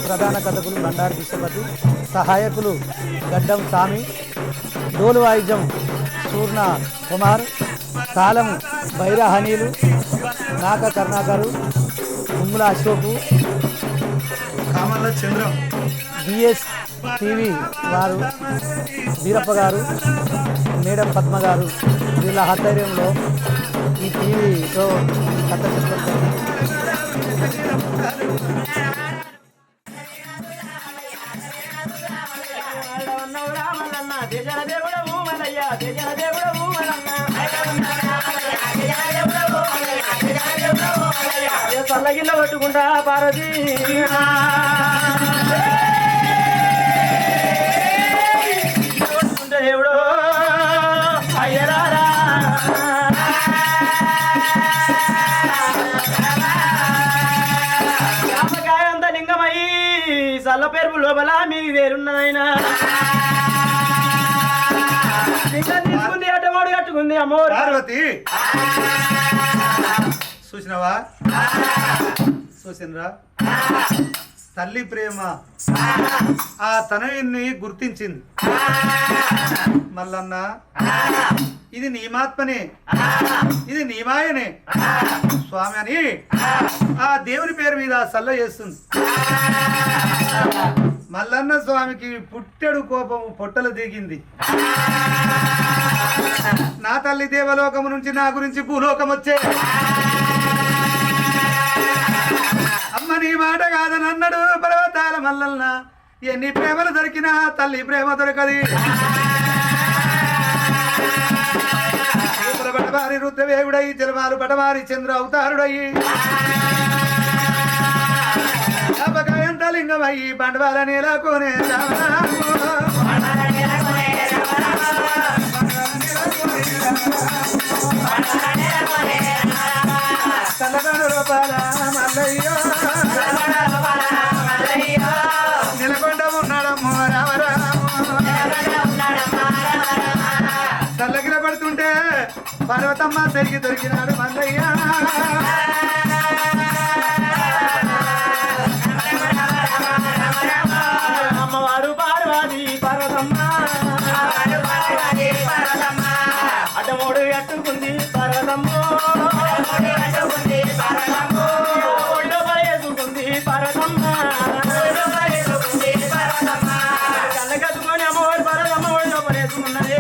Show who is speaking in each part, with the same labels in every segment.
Speaker 1: ప్రధాన కథకులు బండారు విశ్వపతి, సహాయకులు గడ్డం స్వామి, డోలు వాయిద్యం సూర్ణ కుమార్, తాళం బైరహనీలు, నాక కరుణాకరు, ఉమ్ముల అశోకు,
Speaker 2: కామల్ల చంద్రం,
Speaker 1: బిఎస్ టీవీ వారు, వీరప్ప గారు, మేడం పద్మ గారు, వీళ్ళ ఆధ్వర్యంలో ఈ టీవీతో కథ చెప్పారు.
Speaker 3: చల్లగిల్ల పట్టుకుంటా పార్వతి దేవుడు అయ్యరారా అంత లింగమయ్యి చల్ల పేరు లోపల మీకు వేరున్నదైనా తీసుకుంది అట్టమోడు కట్టుకుంది అమ్మో
Speaker 2: పార్వతి చూసినవా? చూసినరా? తల్లి ప్రేమ ఆ తనయుని గుర్తించింది. మల్లన్న ఇది నీమాత్మనే, ఇది నీమాయనే స్వామి అని ఆ దేవుని పేరు మీద సల్ల చేస్తుంది. మల్లన్న స్వామికి పుట్టెడు కోపం పొట్టలు దిగింది. నా తల్లి దేవలోకము నుంచి నా గురించి భూలోకం వచ్చే అమ్మ నీ మాట కాదని అన్నాడు పర్వతాల మల్లన్న. ఎన్ని ప్రేమలు దొరికినా తల్లి ప్రేమ దొరకది. పటవారి రుద్రవేగుడై జలమాలు పటవారి చంద్ర అవతారుడయ్యి అపకాయంత లింగమయ్యి బండవాల నీలకోనే తలగడు రూపాల మల్లయ్యో నిలకొండ ఉన్నాడమ్మో రామరాము. తల్లగిల పడుతుంటే పర్వతమ్మ తిరిగి దొరికినాడు మల్లయ్య.
Speaker 3: అమ్మవారు పార్వతి పర్వతమ్మ అడ్డమోడు ఎట్టుకుంది పర్వతమ్మ ఒళ్ళో పరేసుకుంది పర్వతమ్మ కళ్ళ కట్టుకొని అమ్మవారు పర్వతమ్మ ఒళ్ళో పరేసుకున్నది.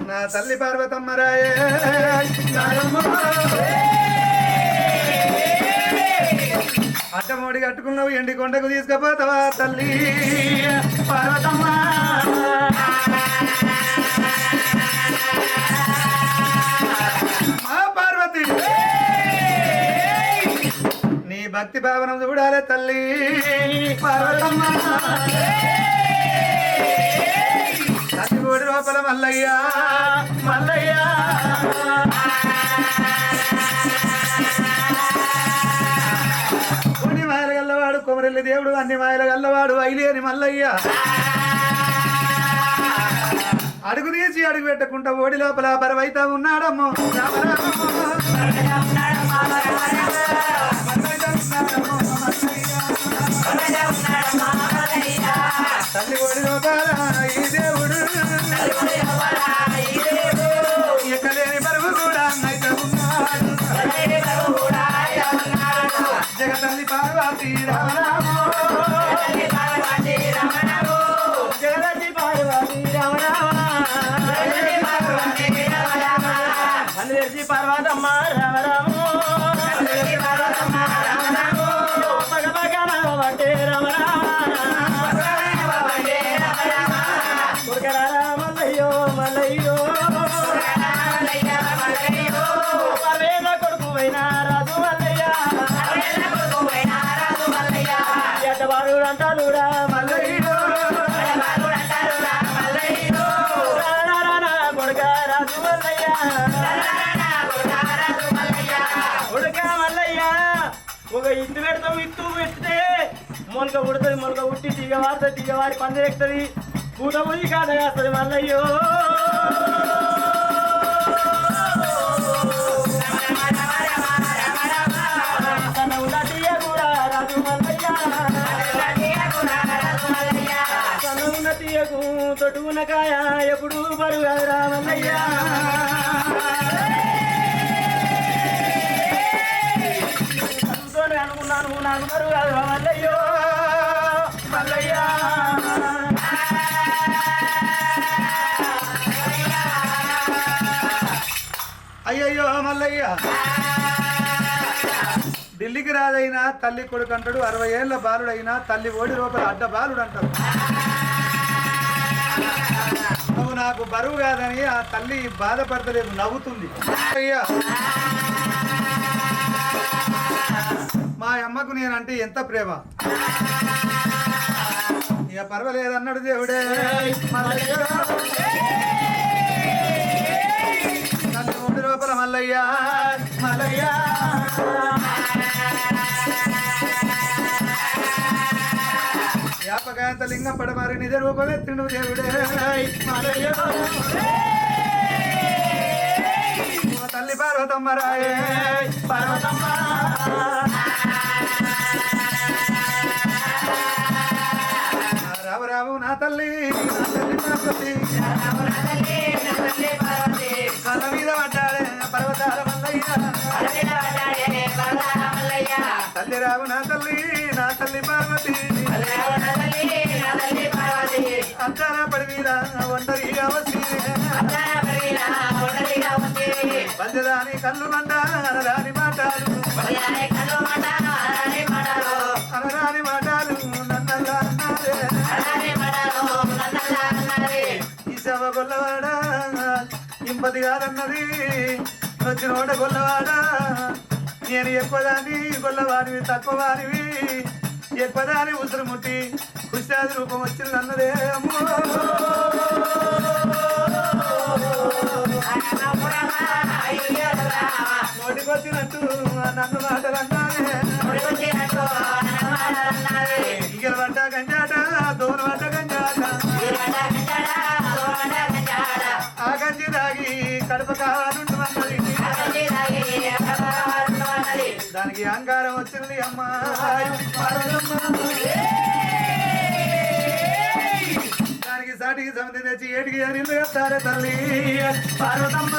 Speaker 2: నా తల్లి పార్వతమ్మ రాయే అడ్డమోడి కట్టుకున్నావు ఎండి కొండకు తీసుకుపోతావా తల్లి
Speaker 3: పర్వతమ్మ
Speaker 2: మా పార్వతి నీ భక్తి భావన చూడాలి తల్లి పార్వతమ్మ. తల్లిగోడి లోపల మల్లయ్య
Speaker 3: మల్లయ్య
Speaker 2: కొన్ని మాయల గల్లవాడు కొమరెల్లి దేవుడు, అన్ని మాయల గల్లవాడు అయిలేని మల్లయ్య. అడుగు తీసి అడుగు పెట్టకుండా ఓడి లోపల పరవైతా ఉన్నాడమ్మో తల్లి ఓడి లోపల ఈ దేవుడు ఎక్కలేని బరువు కూడా అయితే ఉన్నాడు. జగతల్లి పార్వతి రామరామో
Speaker 3: జగదల్లి పార్వతి రమణి పర్వతమ్మ రామరామో పగ పగ నవ్వబట్టే రమరామ మల్లయ్యో మల్లయ్యో పర్వేద కొడుకు అయినా రాజు మల్లయ్య ఎద్దవాడు అంటాలురా మల్లయ్యో కొడుక రాజు మల్లయ్య కొడుక మల్లయ్య ఒక ఇత్తు పెడతాం, ఇత్తు పెడితే మొన్న మొలక ఉడుతుంది మొలక ఉట్టి తీగ వాడుతుంది తీగ వాడి పందిరి ఎక్కుతుంది పూట పోయి కాట కాస్తుంది మల్లయ్యో తీయకు తొట్టుకున్న కాయ ఎప్పుడు బరువు కాదురా మల్లయ్యా అనుకున్నాను నాకు బరువు కాదురా మల్లయ్యో మల్లయ్యా
Speaker 2: అయ్యయ్యో మల్లయ్య ఢిల్లీకి రాదైనా తల్లి కొడుకు అంటాడు 60 ఏళ్ల బాలుడైనా తల్లి ఓడి రూపాయలు అడ్డ బాలుడు అంటాడు నువ్వు నాకు బరువు కాదని ఆ తల్లి బాధపడతలేదు నవ్వుతుంది అయ్యా మా అమ్మకు నేనంటే ఎంత ప్రేమ ఇక పర్వాలేదన్నాడు దేవుడే తల్లి ఓడి రూపాయల మల్లయ్య మల్లయ్య వ్యాపకాంత లింగం పడమారి నిజ రూపమెత్తిండు దేవుడే తల్లి పార్వతమ్మ రాయే పార్వతమ్మ రావు రావు నా తల్లి పార్వతి కళ్ళ మీద పడ్డాడే పర్వతాల మల్లయ్య తల్లి రావు నా తల్లి పార్వతి అంతర పడి మీద ఒంటరిగా వచ్చి పంచదాని కళ్ళు మంట అనరాని మాటలు అనరాని మాటలు నన్నల్లా అన్నారే ఈ సభ గొల్లవాడ ఇంపది కాదన్నది వచ్చినోడ గొల్లవాడ నేను ఎక్కువదాన్ని గొల్లవాడివి తక్కువ వాడివి ఎక్కువదాని ఉసురు ముట్టి కుష్టాది రూపం వచ్చింది అన్నదే అమ్మో నోటికొచ్చినట్టు నన్ను మాటలు అన్నారే ఇగల వంట గంజాట దోన వంట గంజాట ఆ గంజి తాగి కడుపు కావాలంటున్నది దానికి అహంకారం వచ్చింది అమ్మా దానికి సాటికి సమితి తెచ్చి ఏటికి అని వేస్తారే తల్లి పార్వతమ్మ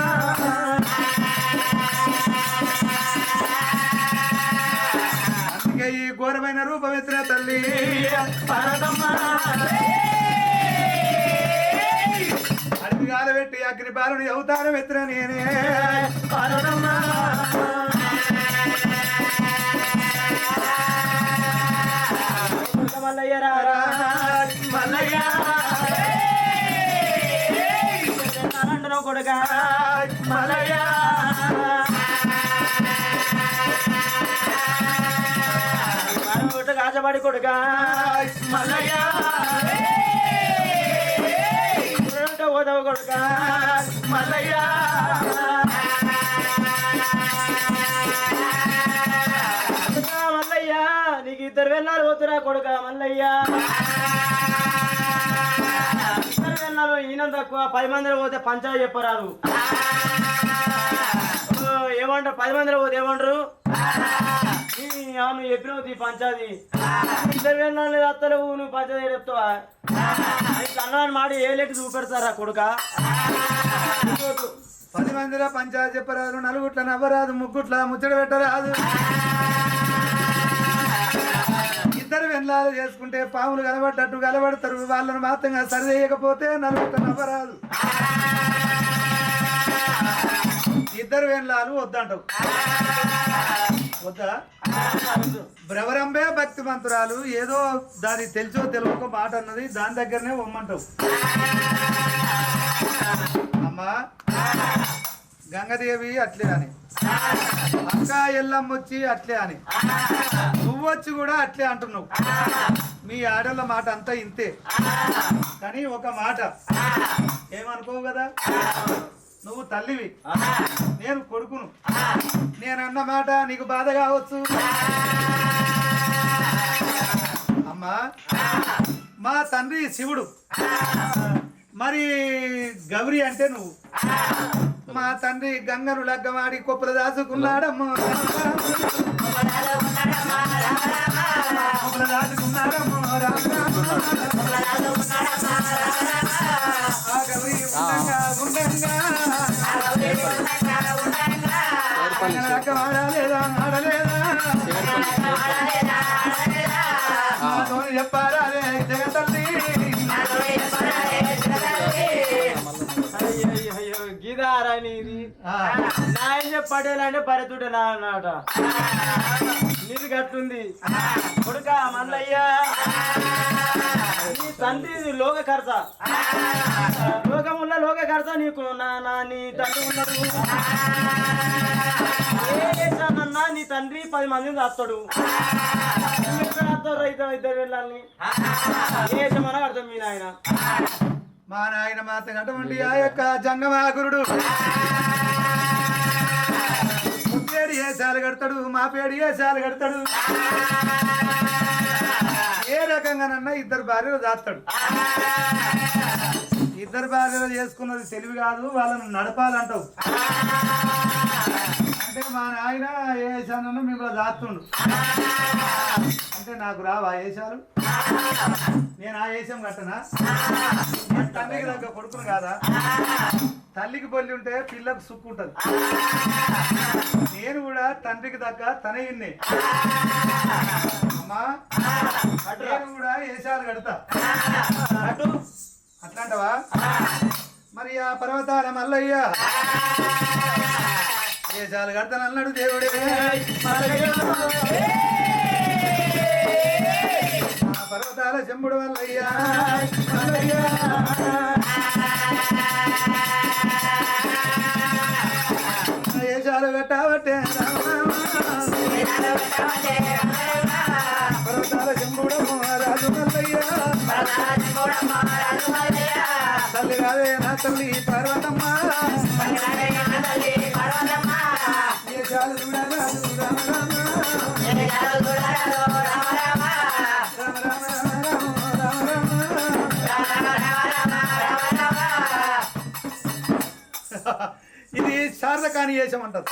Speaker 2: అందుకే ఈ ఘోరమైన రూపం ఎత్తిన తల్లి పార్వతమ్మ అడిగి గాలబెట్టి అగ్ని బాలుడి అవతారం ఎత్తిన నేనే పార్వతమ్మ
Speaker 3: మల్లయ్య మల్లయ్య కొడుక మల్లయ్య కాచబడి కొడుక మల్లయ్య ఓదవ కొడుక మల్లయ్య మల్లయ్య నీకు 2 వెళ్ళాలి పోతురా కొడుక మల్లయ్య 2 వెళ్ళాలి ఈయన తక్కువ 10 మందిలో పోతే పంచాలు చెప్పరాదు ఏమంటారు 10 మందిలో పోతే ఏమంటారు నువ్వు చెప్పినవు ఈ పంచాది 2 వెళ్ళాలి అత్తలేవు నువ్వు పంచాది చెప్తావా అన్నాన్ని మాట ఏ లెక్క చూపెడతారా కొడుక
Speaker 2: 10 మందిలో పంచాయతీ చెప్పరాదు నలుగుట్ల నవ్వరాదు ముగ్గుట్ల ముచ్చట పెట్టరాదు 2 వెన్లాలు చేసుకుంటే పాములు కలబడ్డట్టు కలబడతారు వాళ్ళని మాత్రంగా సరిచేయకపోతే నలుగుట్ల నవ్వరాదు 2 వెన్లాలు వద్దంటావు వద్దా భ్రవరంబే భక్తి మంత్రాలు ఏదో దాని తెలుసో తెలుగుకో మాట అన్నది దాని దగ్గరనే ఒమ్మంటావు అమ్మా గంగదేవి అట్లే అని అక్క ఎల్లమ్మ వచ్చి అట్లే అని నువ్వు వచ్చి కూడా అట్లే అంటున్నావు మీ ఆడళ్ళ మాట అంతా ఇంతే కానీ ఒక మాట ఏమనుకోవు కదా నువ్వు తల్లివి నేను కొడుకును నేనన్న మాట నీకు బాధ కావచ్చు అమ్మ అమ్మా మా తండ్రి శివుడు, మరి గౌరీ అంటే నువ్వు. మా తండ్రి గంగను లగ్గమాడి కొప్పులు దాచుకున్నాడమ్మో, కొప్పులు దాచుకున్నాడమ్మో ఆ గౌరీ ఉండంగా లగ్గం ఆడలేదా ఆడలేదా చెప్పారా అదే జగతల్లి.
Speaker 3: అయ్యో గీదారా నీది నాయన పడేలంటే పరితుడు నా అన్నట నీది గట్టుంది కొడుక మల్లయ్య. నీ తండ్రి లోక కర్త, లోకముల్ల లోక కర్త నీకు నీ తండ్రి ఉన్నాడు. ఏసానన్నా నీ తండ్రి 10 మందిని రాస్తాడు. రైతు ఇద్దరు వెళ్ళాలని ఏసమని అర్థం మీ నాయన.
Speaker 2: మా నాయన మాత అటువంటి ఆ యొక్క జంగమాకురుడు పేడి ఏసాలు కడతాడు, మా పేడి ఏసాలు కడతాడు. ఏ రకంగానన్నా ఇద్దరు భార్యలు దాస్తాడు. ఇద్దరు భార్యలు చేసుకున్నది తెలివి కాదు, వాళ్ళను నడపాలంటావు. అంటే మా నాయన ఏ వేసానన్నా మీకు దాస్తుండు. అంటే నాకు రావా వేషాలు? నేను ఆ వేషం కట్టనా? తండ్రికి దగ్గర కొడుకును కాదా? తల్లికి బొల్లి ఉంటే పిల్లకు సుక్కు ఉంటుంది. నేను కూడా తండ్రికి దగ్గర తనయున్నే అమ్మా, నేను కూడా వేషాలు కడతా. అట్లాంటవా? మరి ఆ పర్వతాల మల్లయ్య వేషాలు కడతానన్నాడు దేవుడే. పర్వతాల చెంబుడు వల్లయ్యా వేషాలు కట్టావట్టే పర్వతాల చెంబుడు రాజు మల్లయ్యా. తల్లి రావే నా తల్లి పార్వతమ్మ, వేషాలు చూడాలి ఇది శారదకాని వేషం అంటారు.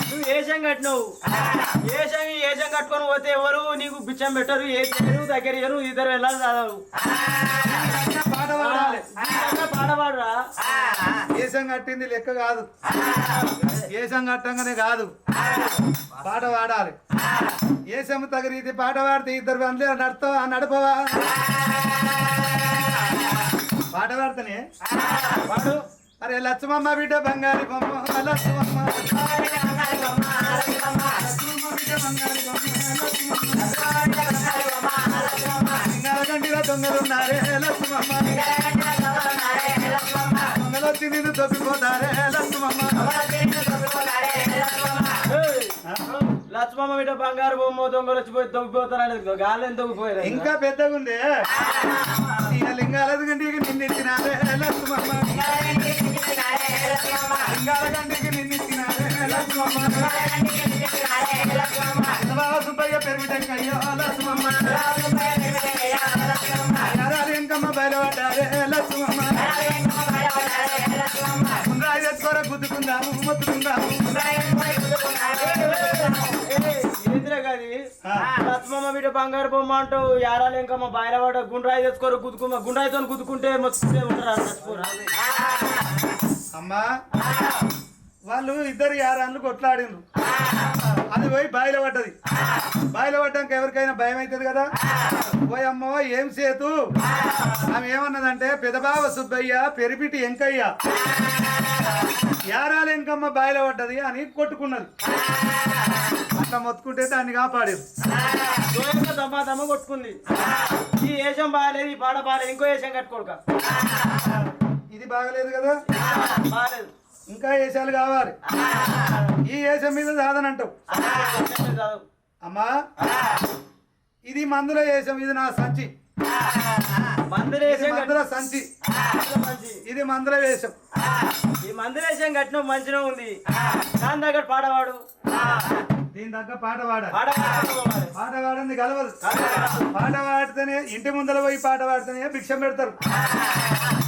Speaker 3: నువ్వు ఏషం కట్టినవు, ఏషం కట్టుకొని పోతే ఎవరు నీకు బిచ్చం పెట్టరు, ఏ చేయరు దగ్గర ఇద్దరు వెళ్ళాలి చదవు.
Speaker 2: పాట పాడాలి.
Speaker 3: పాడవాడురా.
Speaker 2: ఏషం కట్టింది లెక్క కాదు, ఏషం కట్టంగానే కాదు, పాట పాడాలి. ఏషం తగరీతి పాట పాడితే ఇద్దరు అందరూ నడపవా? పాట పాడితేనే
Speaker 3: వాడు
Speaker 2: అరే లచ్చమమ్మ బిడ్డ బంగారి బొమ్మ, లచ్చమమ్మ గంటిగా దొంగలున్నారే లచ్చమమ్మ, దొంగలు వచ్చి నిన్ను తొప్పిపోతారే లచ్చమమ్మ.
Speaker 3: లక్ష్మమ్మ బిడ్డ బంగారు బొమ్మ దొంగలు వచ్చిపోయి తొంగిపోతారని గాలి తొంగిపోయారు.
Speaker 2: ఇంకా పెద్దగా ఉంది లింగాల గంటికి నిన్నెత్తినారే లచ్చమమ్మ, లింగాల గంటికి నిన్నెత్తినారే లచ్చమమ్మ, సుబ్బయ్య పెరుగుటయ్యో లచ్చమమ్మ, ఇంకమ్మ బయలుపడ్డారే లచ్చమమ్మ. రాయి తెచ్చుకోర గుద్దుకుందాము మొత్తుకుందాము. లక్ష్మమ్మ బిడ్డ బంగారు బొమ్మ అంటావు, యారాలు ఇంకమ్మ బయలుపడ్డ గుండ్రాయి తెచ్చుకోరు గుద్దుకుమ్మ, గుండ్రాయితో గుద్దుకుంటే మొత్తం ఉంటారు చచ్చిపోరా. అమ్మా వాళ్ళు ఇద్దరు యారాళ్ళు కొట్లాడిండ్రు, అది పోయి బాయిల పడ్డది. బాయిల పడ్డాక ఎవరికైనా భయం అవుతుంది కదా. పోయి అమ్మో ఏం చేతు, ఆమె ఏమన్నదంటే పెదబావ సుబ్బయ్య పెరిపిటి ఎంకయ్య యారాలు ఎంకమ్మ బాయిల పడ్డది అని కొట్టుకున్నది. అట్లా మొత్తుకుంటే దాన్ని కాపాడేది. దమ్మ కొట్టుకుంది. ఈ వేషం బాగాలేదు, ఈ పాట బాగాలేదు, ఇంకో వేషం కట్టుకోడుక. ఇది బాగలేదు కదా, బాగాలేదు, ఇంకా వేషాలు కావాలి. ఈ వేషం మీద సాధనంటావు. అమ్మా ఇది మందుల వేషం, ఇది నా సంచి. మందుల సంచి, ఇది మందుల వేషం. ఈ మందుల వేషం కట్టిన మంచిగా ఉంది. దాని దగ్గర పాడవాడు దీని తగ్గ పాట పాడాలి.
Speaker 3: పాట పాడుకోవాలి.
Speaker 2: పాట పాడింది కలవదు. పాట పాడితేనే ఇంటి ముందర పోయి పాట పాడితేనే భిక్షం పెడతారు.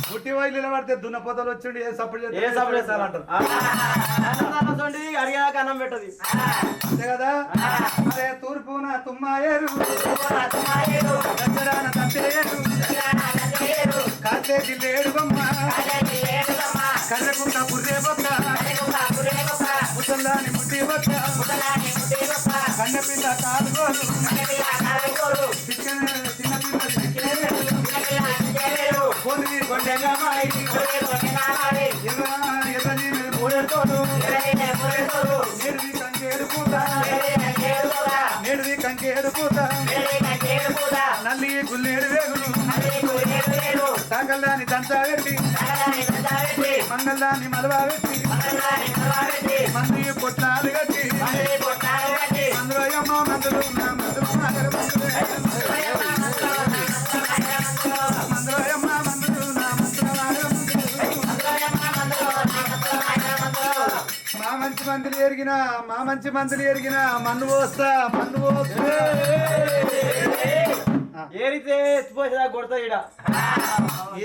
Speaker 2: పుట్టి పోయి నిలబడితే దున్నపోతలు వచ్చిండి ఏ సపోర్ట్
Speaker 3: ఏ సపోర్ట్ చేస్తారంటారు. అడిగాక అన్నం పెట్టదు
Speaker 2: అంతే కదా. అరే తూర్పున తుమ్మాయేరు దసరాన తంతేరు కాసే జిల్లేడు బొమ్మ కళ్ళకుంట పుర్రే బొక్క ముసల్లాని ముట్టి బొక్క కన్నపిల్ల కాలుగోలు చిన్న పిల్లలు పొంది కొండగా ఎర్రని మూడెడుతోడు నేడుది కంకేడు పూత నల్లి గుల్లేడు వేగులు సాగల్దాని దంచా పెట్టి మంగళదాన్ని మలవా పెట్టి మంది పొట్లాలు కట్టి మందులో అమ్మ మందులు మందులో అమ్మ మందులు మా మంచి మందులు ఎరిగిన మన్ను పోస్తా మన్ను పోస్తే
Speaker 3: ఏరితే ఎత్తిపోసేదా కొడతా ఈడ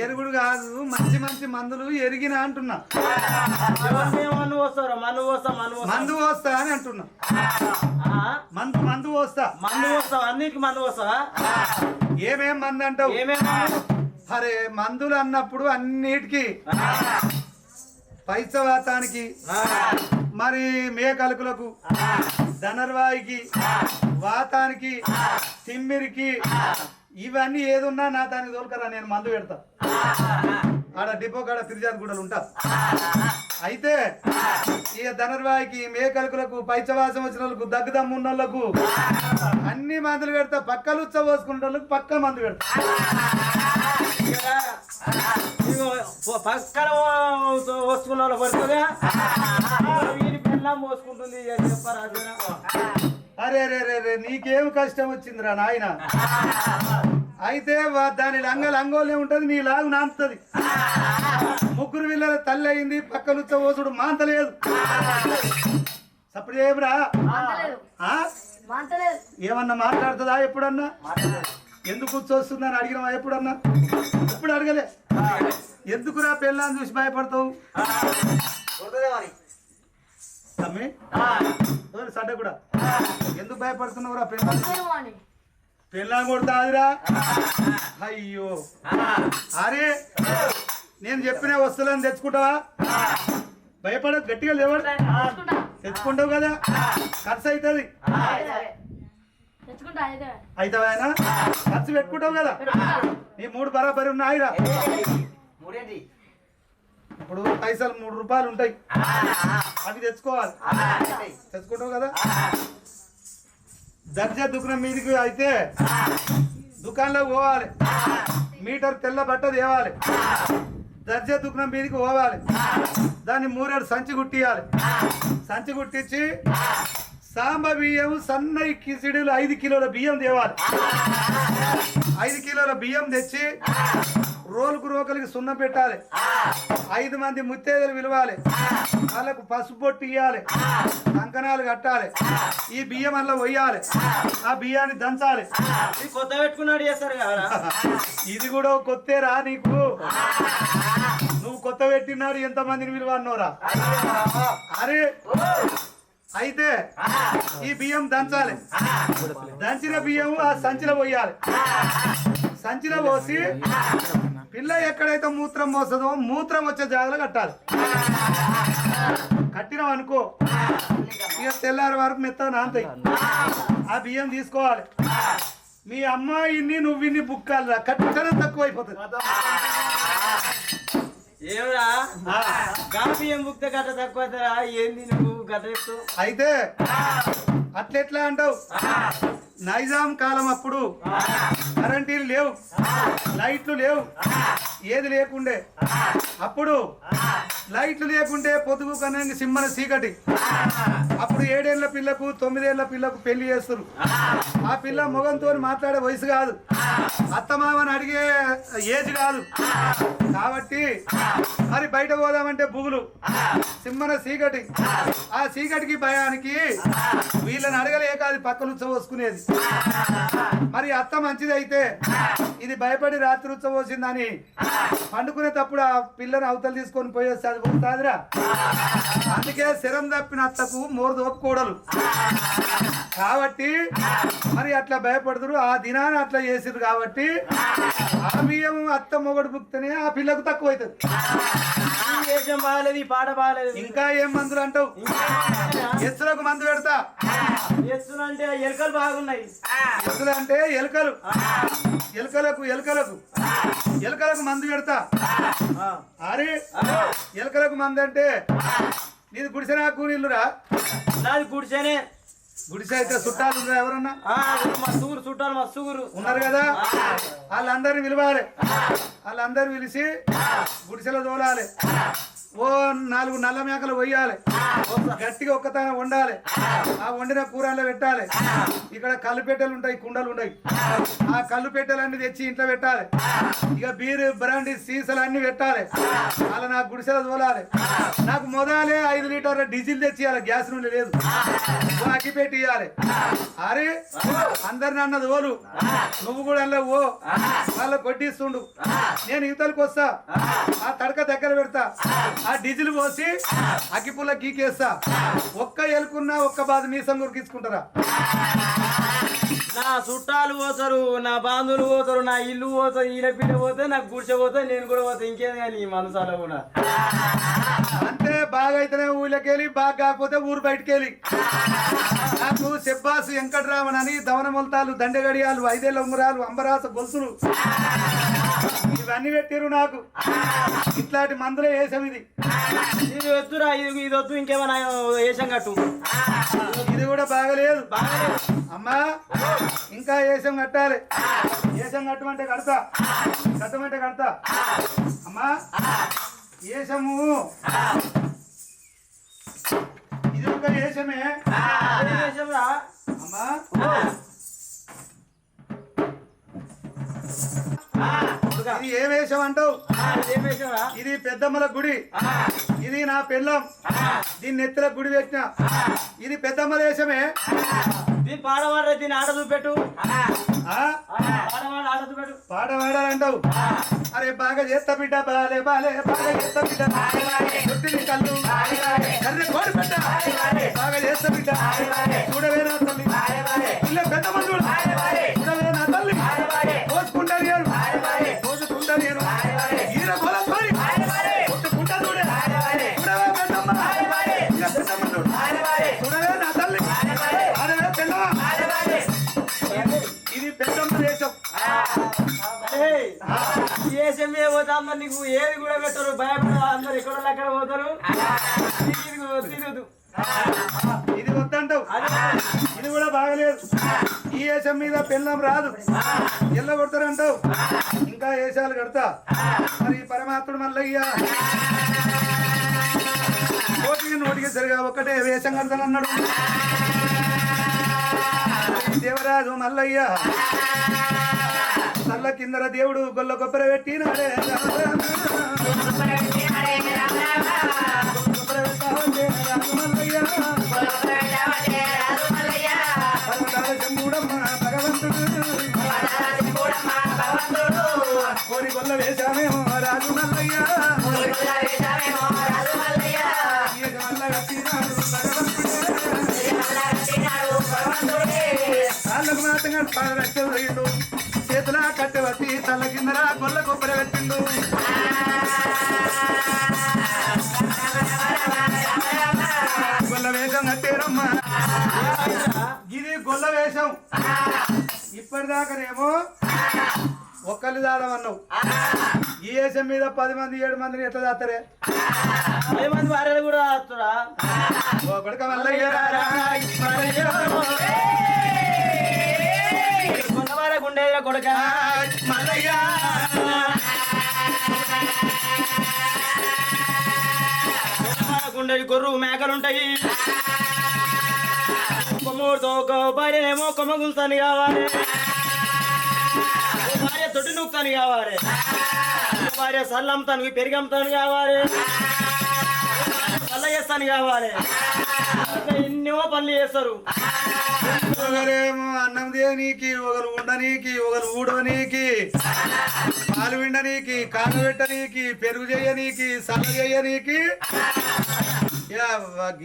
Speaker 2: ఎరుగుడు కాదు మంచి మందులు ఎరిగిన అంటున్నా.
Speaker 3: మన్ను పోస్తారా మన్ను పోస్తా
Speaker 2: మందు పోస్తా అని అంటున్నా. మందు పోస్తా
Speaker 3: మందు పోస్తావు అన్నిటికి మందు పోస్తావా?
Speaker 2: ఏమేం మందు అంటావు?
Speaker 3: ఏమేమి
Speaker 2: అరే మందులు అన్నప్పుడు అన్నిటికీ పైసవాతానికి మరి మేకలుకులకు ధనర్వాయికి వాతానికి తిమ్మిరికి ఇవన్నీ ఏదున్నా నా దానికి తోలుకరా నేను మందు పెడతా. ఆడ డిపో కాడ ఫిర్యాదు కూడా ఉంటా. అయితే ఇక ధనర్వాయికి మేకలుకులకు పైచవాసం వచ్చిన వాళ్ళకు దగ్గదమ్ము ఉన్న వాళ్ళకు అన్ని మందులు పెడతా. పక్కలు ఉచ్చ పోసుకునే వాళ్ళకు పక్క మందు పెడతా.
Speaker 3: పక్కన వస్తున్న వాళ్ళు పడుతుందా వీరి పెళ్ళం మోసుకుంటుంది చెప్పరాజు.
Speaker 2: అరే రే రే రే నీకేం కష్టం వచ్చిందిరా నాయన. అయితే దాని లంగోలే ఉంటది నీ లాగు నాంతది. ముగ్గురు వీళ్ళ తల్లి అయింది పక్కలుచ్చ ఓసుడు మాంతలేదు. సప్పుడు ఏమిరా ఏమన్నా మాట్లాడుతుందా ఎప్పుడన్నా? ఎందుకు కూర్చొస్తుందని అడిగినవా ఎప్పుడన్నా? ఎప్పుడు అడగలే. ఎందుకురా పెళ్ళాన్ని చూసి భయపడతావు? సడ్డ కూడా ఎందుకు భయపడుతున్నావురా? పెళ్ళాన్ని కొడతాదిరా. అయ్యో అరే నేను చెప్పిన వస్తువులను తెచ్చుకుంటావా? భయపడదు గట్టిగా లేవడు తెచ్చుకుంటావు కదా ఖర్చు అవుతుంది. అవుతావాయనా ఖర్చు పెట్టుకుంటావు కదా. నీ 3 బరాబరి ఉన్నాయిరా. ఇప్పుడు పైసలు 3 రూపాయలు ఉంటాయి అవి తెచ్చుకోవాలి. తెచ్చుకుంటావు కదా. దర్జా దుకాణం మీదకి అయితే దుకాణంలోకి పోవాలి. మీటర్ తెల్ల బట్ట తేవాలి. దర్జా దుకాణం మీదకి పోవాలి. దాన్ని 3 సంచి కుట్టియాలి. సంచి కుట్టించి సాంబ బియ్యం సన్నయి కిసిడీలు 5 కిలోల బియ్యం తేవాలి. 5 కిలోల బియ్యం తెచ్చి రోకలికి సున్నం పెట్టాలి. 5 మంది ముత్తేదలు పిలవాలి. వాళ్ళకు పసుపు పొట్టు ఇవ్వాలి. కంకణాలు కట్టాలి. ఈ బియ్యం అలా పోయాలి. ఆ బియ్యాన్ని దంచాలి.
Speaker 3: కొత్త పెట్టుకున్నాడు చేస్తారు కదా.
Speaker 2: ఇది కూడా కొత్తేరా నీకు. నువ్వు కొత్త పెట్టినాడు ఎంతమందిని పిలువన్నోరా? అరే అయితే ఈ బియ్యం దంచాలి. దంచిన బియ్యం ఆ సంచిలో పోయాలి. సంచిలో పోసి పిల్ల ఎక్కడైతే మూత్రం పోస్తుందో మూత్రం వచ్చే జాగాలో కట్టాలి. కట్టినాం అనుకో ఇక తెల్లారి వరకు మెత్త నాంతాయి. ఆ బియ్యం తీసుకోవాలి. మీ అమ్మాయిని నువ్వు ఇన్ని బుక్కాలి కట్టడం తక్కువ అయిపోతుంది.
Speaker 3: ఏమరా బియ్యం బుక్తే గట్ట తక్కువ అవుతారా? ఏంది నువ్వు గట్ట చెప్తావు?
Speaker 2: అయితే అట్లెట్లా అంటావు? నైజాం కాలం అప్పుడు కరెంటీలు లేవు, లైట్లు లేవు, ఏది లేకుండే. అప్పుడు లైట్లు లేకుంటే పొదుగు కన్నా సిమ్మన చీకటి. అప్పుడు 7 ఏళ్ల పిల్లకు 9 ఏళ్ల పిల్లకు పెళ్లి చేస్తారు. ఆ పిల్ల మొగంతో మాట్లాడే వయసు కాదు, అత్తమామని అడిగే ఏజ్ కాదు. కాబట్టి మరి బయట పోదామంటే బుగులు సింహన చీకటి ఆ చీకటికి భయానికి వీళ్ళని అడగలేక అది పక్కన ఉచ్చబోసుకునేది మరి అత్త మంచిది అయితే ఇది భయపడి రాత్రి ఉచ్చబోసిందని పండుకునేటప్పుడు ఆ పిల్లని అవతలు తీసుకొని పోయేది అది పోతాదిరా అందుకే శరం తప్పిన అత్తకు మోరు దోపుకోడలు కాబట్టి మరి అట్లా భయపడుతురు ఆ దినాన్ని అట్లా చేసిరు కాబట్టి ఆ బియ్యం అత్త మొగడు బుక్తేనే ఆ పిల్లకు తక్కువ అవుతుంది
Speaker 3: ఈ వేషం బాగాలేదు ఈ పాట బాగాలేదు
Speaker 2: ఇంకా ఏం మందులు అంటావు ఎత్తులకు మందు పెడతా
Speaker 3: ఎత్తులంటే ఎలుకలు బాగున్నాయి
Speaker 2: ఎత్తులు అంటే ఎలుకలు ఎలుకలకు మందు పెడతా అరే ఎలుకలకు మందు అంటే నీది గుడిసెనా కూలీళ్ళురా
Speaker 3: నాది గుడిసేనే
Speaker 2: గుడిసె అయితే చుట్టాలు ఎవరన్నా
Speaker 3: మస్తుగురు చుట్టాలు మస్తుగురు
Speaker 2: ఉన్నారు కదా వాళ్ళందరిని పిలవాలి వాళ్ళందరిని పిలిచి గుడిసెలో తోలాలి ఓ 4 నల్ల మేకలు కొయ్యాలి గట్టిగా ఒక్కతాన వండాలి ఆ వండిన కూరల్లో పెట్టాలి ఇక్కడ కళ్ళు పెట్టెలు ఉంటాయి కుండలు ఉంటాయి ఆ కళ్ళు పెట్టెలన్నీ తెచ్చి ఇంట్లో పెట్టాలి ఇక బీరు బ్రాండీ సీసాలు అన్ని పెట్టాలి అలా నాకు గుడిసెలో తోలాలి నాకు మొదలే 5 లీటర్ల డీజిల్ తెచ్చియాలి గ్యాస్ నుండి లేదు అగ్గి పెట్టి ఇవ్వాలి అరే అందరిని అన్నది ఓలు నువ్వు కూడా అలా ఓ వాళ్ళ కొట్టిస్తుండు నేను యువతలకు వస్తా ఆ తడక దగ్గర పెడతా ఆ డీజిల్ పోసి అగ్గిపుల్ల గీకేస్తా ఒక్క ఎలుకున్నా ఒక్క బాధ మీ సంగూరు తీసుకుంటారా
Speaker 3: నా చుట్టాలు పోతారు నా బాంధువులు పోతారు నా ఇల్లు పోతారు ఈయన పిల్ల పోతే నాకు గుడిసె పోతే నేను కూడా పోతా ఇంకేది కానీ ఈ మనసాలో కూడా
Speaker 2: అంటే బాగా అయితేనే ఊళ్ళకెళ్ళి బాగా కాకపోతే ఊరు బయటకెళ్ళి నాకు సెబ్బాసు వెంకటరామన్ అని దవన మొలతాలు దండగడియాలు 5 ఏళ్ళ ఉంగరాలు అంబరాస గొలుసులు ఇవన్నీ పెట్టిరు నాకు ఇట్లాంటి మందులే వేసాం
Speaker 3: ఇది వద్దురా ఇది వద్దు ఇంకేమైనా వేషం కట్టు
Speaker 2: ఇది కూడా బాగలేదు అమ్మా ఇంకా వేషం కట్టాలి వేషం కట్టమంటే కడతా అమ్మా వేషము ఇది ఒక వేషమే
Speaker 3: వేషంరా
Speaker 2: అమ్మా ఇది ఏ వేషం అంటావు ఇది పెద్దమ్మల గుడి ఇది నా పెళ్ళం దీన్ని ఎత్తుల గుడి పెట్టిన ఇది పెద్దమ్మల వేషమే
Speaker 3: దీని పాడవాడ దీని ఆట చూపెట్టు
Speaker 2: పాట పాడాలంటావు అరే బాగా చేస్తా బిడ్డ బాలే బాగా చేస్తా బిడ్డ కళ్ళు కోడి బిడ్డ బాగా చేస్తా బిడ్డ చూడవే నా తల్లి ఇల్ల పెద్ద మంది చూడవే నా తల్లి కోసుకుంటా నేను ఈర పొలం కోరి కొట్టుకుంటా చూడే చూడవే పెద్దమ్మ చూడవే నా తల్లి ఆడవే పెద్దమ్మ ఇది పెద్దమ్మ దేశం
Speaker 3: దేశం ఏ పోతా అందరు నీకు ఏది కూడా పెట్టరు భయపడ అందరు ఎక్కడ ఎక్కడ పోతారు తిరగదు
Speaker 2: ఇది వద్దంటావు ఇది కూడా బాగలేదు ఈ వేషం మీద పెళ్ళం రాదు ఎల్ల కొడతారంటావు ఇంకా వేషాలు కడతా మరి పరమాత్ముడు మల్లయ్య నోటికి సరిగా ఒక్కటే వేషం కడతానన్నాడు దేవరాజు మల్లయ్య నల్ల కిందర దేవుడు గొల్ల కొబ్బరి పెట్టినాడే కోరి గొల్ల వేశామేమో రాజు మల్లయ్య కాళ్ళకు మాత్రంగా రక్షలు తగిండు చేతుల కట్టెవట్టి తల్ల కిందరా గొల్ల కొబ్బరి పెట్టిండు గొల్ల వేషం కట్టేరమ్మా ఇది గొల్ల వేషం ఇప్పటిదాకానేమో ఒక్కళ్ళు దాడమన్నావు ఈ వేషం మీద 10 మంది 7 మందిని ఎట్లా దాతారే
Speaker 3: 10 మంది భార్యలు కూడా వస్తురా
Speaker 2: కొడుక మల్లయ్య
Speaker 3: ఉండేదిరా కొడుక
Speaker 2: మల్లయ్య
Speaker 3: ఉండేది గొర్రు మేకలు ఉంటాయి కొమ్మతో ఒక భార్యనేమో కొమ్మ గుంతాను కావాలి భార్య తొట్టి నూపుతాను కావాలి భార్య సల్లు అమ్ముతాను పెరిగి అమ్ముతాను కావాలి సల్ల చేస్తాను కావాలి అట్లా ఎన్నో పనులు చేస్తారు.
Speaker 2: ఒకరేమో అన్నం తీయనీకి, ఒకరు ఉండనీకి, ఒకరు ఊడనీకి, పాలు విండనీకి, కాలు పెట్టనీకి, పెరుగు చేయనీకి, సల్ల చేయనీకి.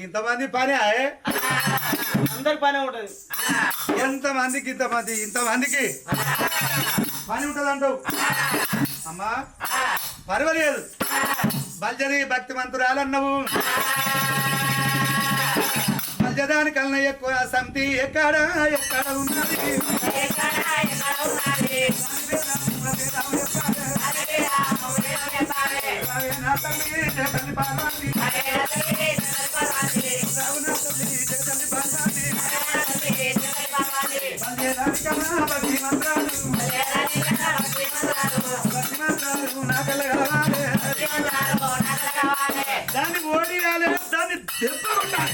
Speaker 2: ఇంతమంది పని
Speaker 3: అందరికి పనే ఉంటది.
Speaker 2: ఎంతమందికి ఇంతమందికి పని ఉంటది అంటావు అమ్మా. పర్వాలేదు, బల్జని భక్తి మంతురాలన్నవు. బల్జదానికన్నా ఎక్కువ సమితి ఎక్కడ ఎక్కడ ఉన్నది. భక్తి మంత్రాలు నాకెళ్ళగలవాలే. దాన్ని ఓడియాలి, దాన్ని దెబ్బ కొట్టాలి.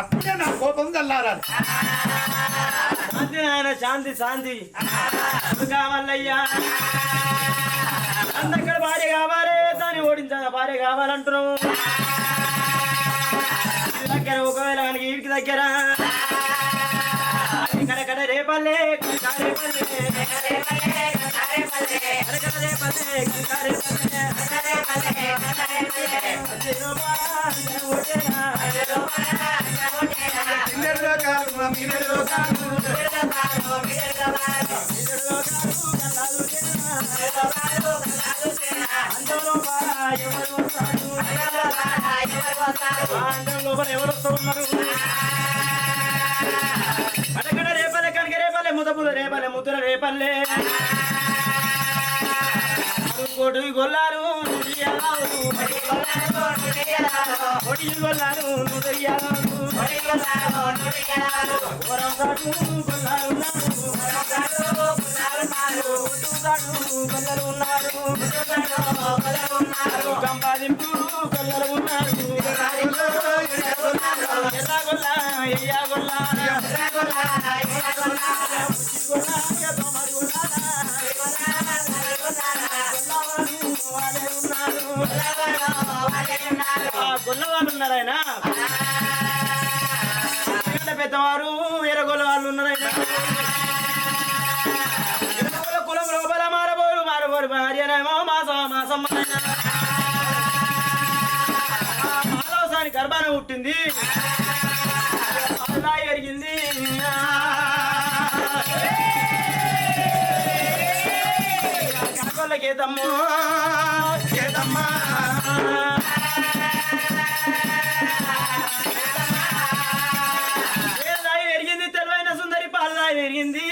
Speaker 2: అప్పుడే నా కోపం చల్లారాలి.
Speaker 3: శాంతి నాయన శాంతి శాంతి కావాలయ్యా. అందక్కడ భార్య కావాలి, దాన్ని ఓడించాలి భార్య కావాలంటున్నావు. దగ్గర ఒకవేళ కనుక ఇంటికి దగ్గర కడకడ రేపల్లే ఎవరు వస్తూ ఉన్నారు. కడకడ రేపల్లె కనుక రేపల్లె ముదపుల రేపల్లె ముద్దుల రేపల్లె కోటి గొల్లారు కొడి గొల్లారు గొల్లలు ఉన్నారు. సంపాదింపు గొల్లలు ఉన్నారు. ఎలా గొల్లా ఎయ్యా గొల్లా గొల్లవాళ్ళు ఉన్నారాయన. పెద్దవారు ఎరగొల్ల వాళ్ళు ఉన్నారాయన. కులం లోపల మారబోరు మారబోరు భార్యనేమో మాసం మాధవసాని గర్భాన పుట్టింది ఎరిగింది. కేతమ్మో కేతమ్మా ఎరిగింది తెలివైన సుందరి పాలన ఎరిగింది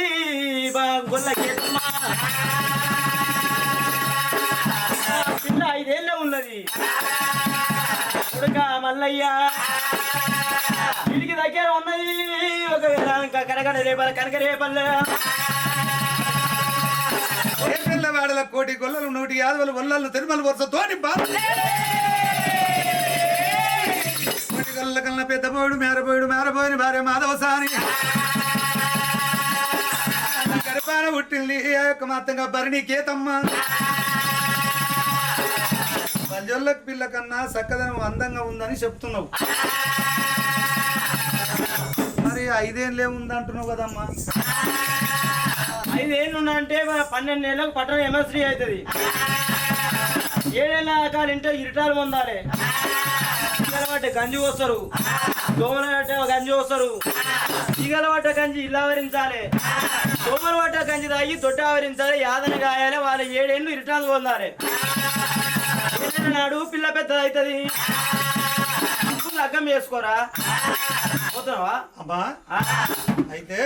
Speaker 3: గొల్ల కేతమ్మా. పిల్ల 5 ఏళ్ళే ఉన్నది. కొడుక మల్లయ్య ఇంటికి దగ్గర ఉన్నది. ఒకవేళ కనకడ రేపల్ల కనక రేపల్ల
Speaker 2: పిల్లవాడల కోటి గొల్లలు 150 గొల్లలు తిరుమల వరుసతోని కోటి గొల్ల కన్నా పెద్దపోడు మేరపోయిన భార్య మాధవసాని గర్భాన పుట్టింది. ఆ యొక్క మొత్తంగా భరణి కేతమ్మ. పంజోళ్ళకి పిల్ల కన్నా చక్కదనం అందంగా ఉందని చెప్తున్నావు. మరి 5 ఏళ్ళే ఉందంటున్నావు కదమ్మా.
Speaker 3: 5 ఏళ్ళు అంటే 12 ఏళ్ళకు పట్టణం ఎమస్త్రీ అవుతుంది. 7 ఏళ్ళ కాలు ఇంటే ఇరిటాలు పొందాలి. ఈగల పట్టే గంజి వస్తారు, దోమల పట్టే గంజి వస్తారు. ఈగల పట్ట గంజి ఇల్లు ఆవరించాలి, దోమల పట్ట గంజి తాగి తొట్టి ఆవరించాలి, యాదన గాయాలి. వాళ్ళ 7 ఏళ్ళు ఇరిటాలు పొందాలి. నాడు పిల్ల పెద్దది అవుతుంది. లగ్గం చేసుకోరా పోతున్నావా
Speaker 2: అమ్మా. అయితే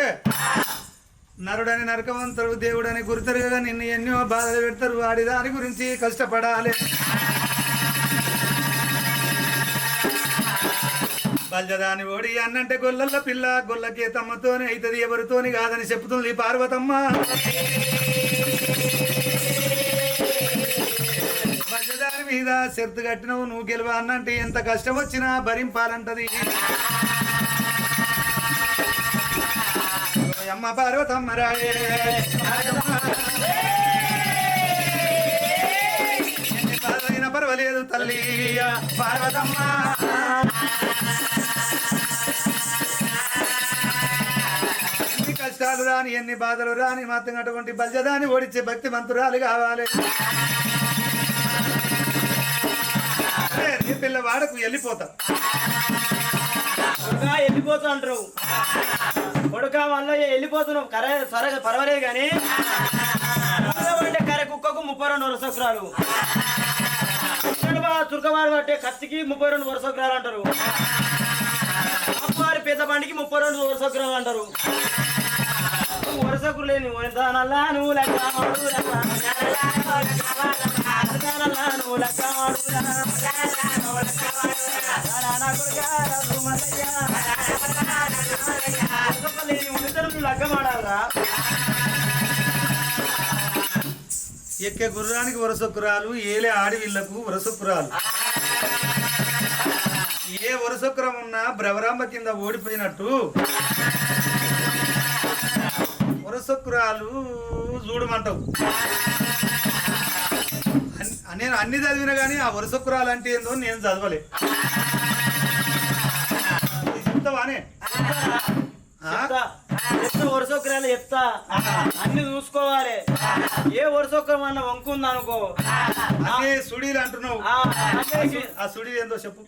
Speaker 2: నరుడని నరకవంతుడు, దేవుడని గుర్తరుగా నిన్ను ఎన్నో బాధలు పెడతారు. వాడి దాని గురించి కష్టపడాలి. బల్జదాని ఓడి అన్నంటే గొల్లల పిల్ల గొల్లకే తమ్మతోనే అవుతుంది, ఎవరితోని కాదని చెప్తుంది పార్వతమ్మ. బల్జదాని మీద శర్తు కట్టినవు, నువ్వు గెలవా అన్నంటే ఎంత కష్టం వచ్చినా భరింపాలంటది. అమ్మ పార్వతమ్మ రాయే ఎన్ని బాధలైనా పర్వాలేదు తల్లి పార్వతమ్మ ఎన్ని కష్టాలు రాని ఎన్ని బాధలు రాని మాత్రం అటువంటి బల్జదాన్ని ఓడించే భక్తి మంతురాలు కావాలి నీ పిల్లవాడకు వెళ్ళిపోతా
Speaker 3: వెళ్ళిపోతా అంటారు కొడుక వల్ల వెళ్ళిపోతున్నావు సరే పర్వాలేదు కానీ కరె కుక్కకు 32 వరుసకురాలు చురకవాడు పట్టే కత్తికి 32 వరుసకురాలు అంటారు అప్పారి పెద్ద బండికి 32 వరుసకురాలు అంటారు వరుసకులు లేని దానల్లా నువ్వు లెక్క నువ్వు లెక్క లగ్గమాడాలరా
Speaker 2: ఎక్కే గుర్రానికి వరసొక్కురాలు ఏలే ఆడివిళ్లకు వరసొక్కురాలు ఏ వరసొక్కురం ఉన్నా భ్రవరాంబ కింద ఓడిపోయినట్టు వరసొక్కురాలు చూడమంటావు నేను అన్ని చదివినా కానీ ఆ వరసొక్కురాలు అంటే ఏందో నేను చదవలే చెప్తావానే
Speaker 3: వరుసొక్కరాలు చెప్తా అన్ని చూసుకోవాలి ఏ వరుసొక్కరం అన్న వంకుంది అనుకో
Speaker 2: అదే సుడీలు అంటున్నావు ఆ సుడీలు ఏందో చెప్పు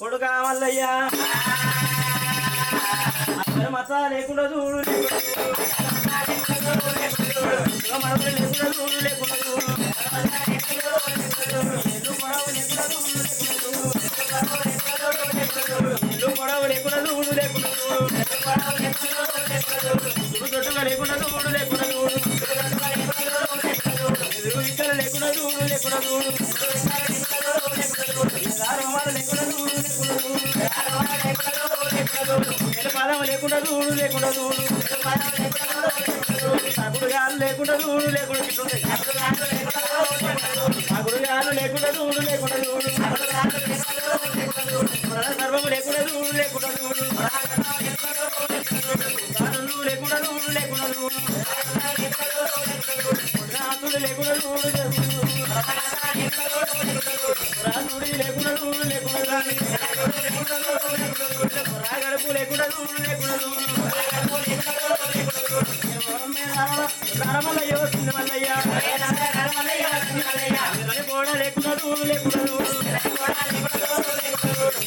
Speaker 3: కొడుక మల్లయ్యా మత లేకుండా చూడు లేకుండా చూడు పొడవు లేకుండా చూడు లేకుండా దొడ్డుగా లేకుండా చూడు లేకుండా చూడు ఇక్కడ లేకుండా చూడు లేకుండా చూడు లేకుండా చూడు పాదం లేకుండా చూడు లేకుండా చూడు గురుగాలు లేకుండా చూడు లేకుండా గురుగాలు లేకుండా చూడు లేకుండా చూడు సర్వము లేకుండా చూడు లేకుండా చూడు లేకుండా చూడు లేకుండా చూడు రాసుడు లేకుండా చూడు రాసుడి లేకుండా చూడు లేకుండా రాగడుపు లేకుండా చూడు లేకుండా చూడు రామల్లయ్య వస్తుంది మల్లయ్య కూడా లేకుండా చూడు లేకుండా చూడు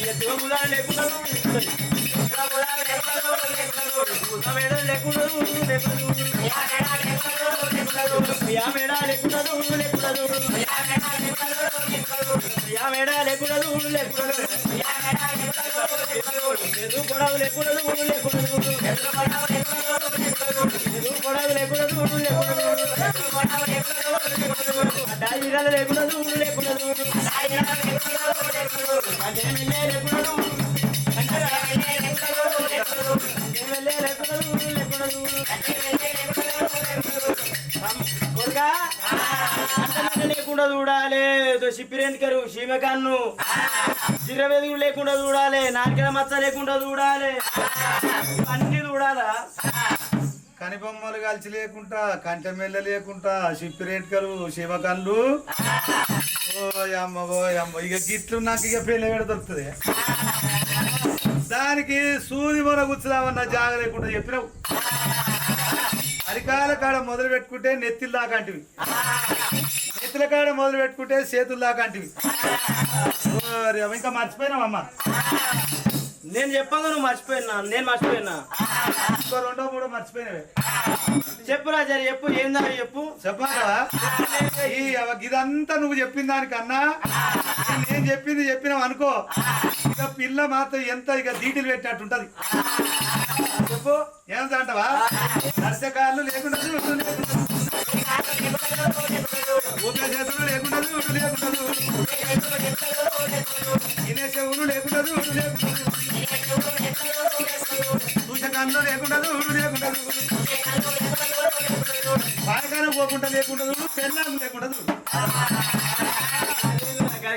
Speaker 3: లేకుండా లేకుండా యా మేడా లేకుండా చూడు లేకుండా చూడు యా మేడా లేకుండా చూడు లేకుండా పొడవు లేకుండా చూడు లేకుండా చూడు పొడవు లేకుండా చూడు లేకుండా డాయిరాలు లేకుండా చూడు లేకుండా చూడు లేకుండా చూడు లేకుండా చూడాలి సిప్పిరెందుకరు సీమకన్ను జిరవెదుగు లేకుండా చూడాలి నాలుకల మచ్చ లేకుండా చూడాలి అన్ని చూడాలా
Speaker 2: కనిబొమ్మలు కలిసి లేకుండా కంటెమెల్ల లేకుండా సిప్పిరెంట్కలు సీమకన్లు ఓ అమ్మ ఇక గిట్లు నాకు ఇక పెళ్ళి ఎక్కడ దొరుకుతుంది దానికి సూది మొన కూర్చుదామన్న జాగ లేకుండా చెప్పినావు అరికాల కాడ మొదలు పెట్టుకుంటే నెత్తిల దాకా అంటివి నెత్తిల కాడ మొదలు పెట్టుకుంటే చేతుల దాకా అంటివి ఇంకా మర్చిపోయినావమ్మా
Speaker 3: నేను చెప్పగా నువ్వు మర్చిపోయినా నేను మర్చిపోయినా
Speaker 2: ఇంకో 2 3 మర్చిపోయినవే
Speaker 3: చెప్పురా జరి చెప్పు ఏందా చెప్పు
Speaker 2: చెప్పాలా ఇదంతా నువ్వు చెప్పిన దానికన్నా నేను చెప్పింది చెప్పినావు అనుకో ఇక పిల్ల మాత్రం ఎంత ఇక డీటెయిల్ పెట్టినట్టుంటది చెప్పు ఏమంటావా దర్శకాలు లేకుండా ఊపే చేతులు లేకుండా ఇనే చెవులు లేకుండా సూచకాలు లేకుండా బాగా పోకుండా లేకుండా పెళ్ళాము లేకుండా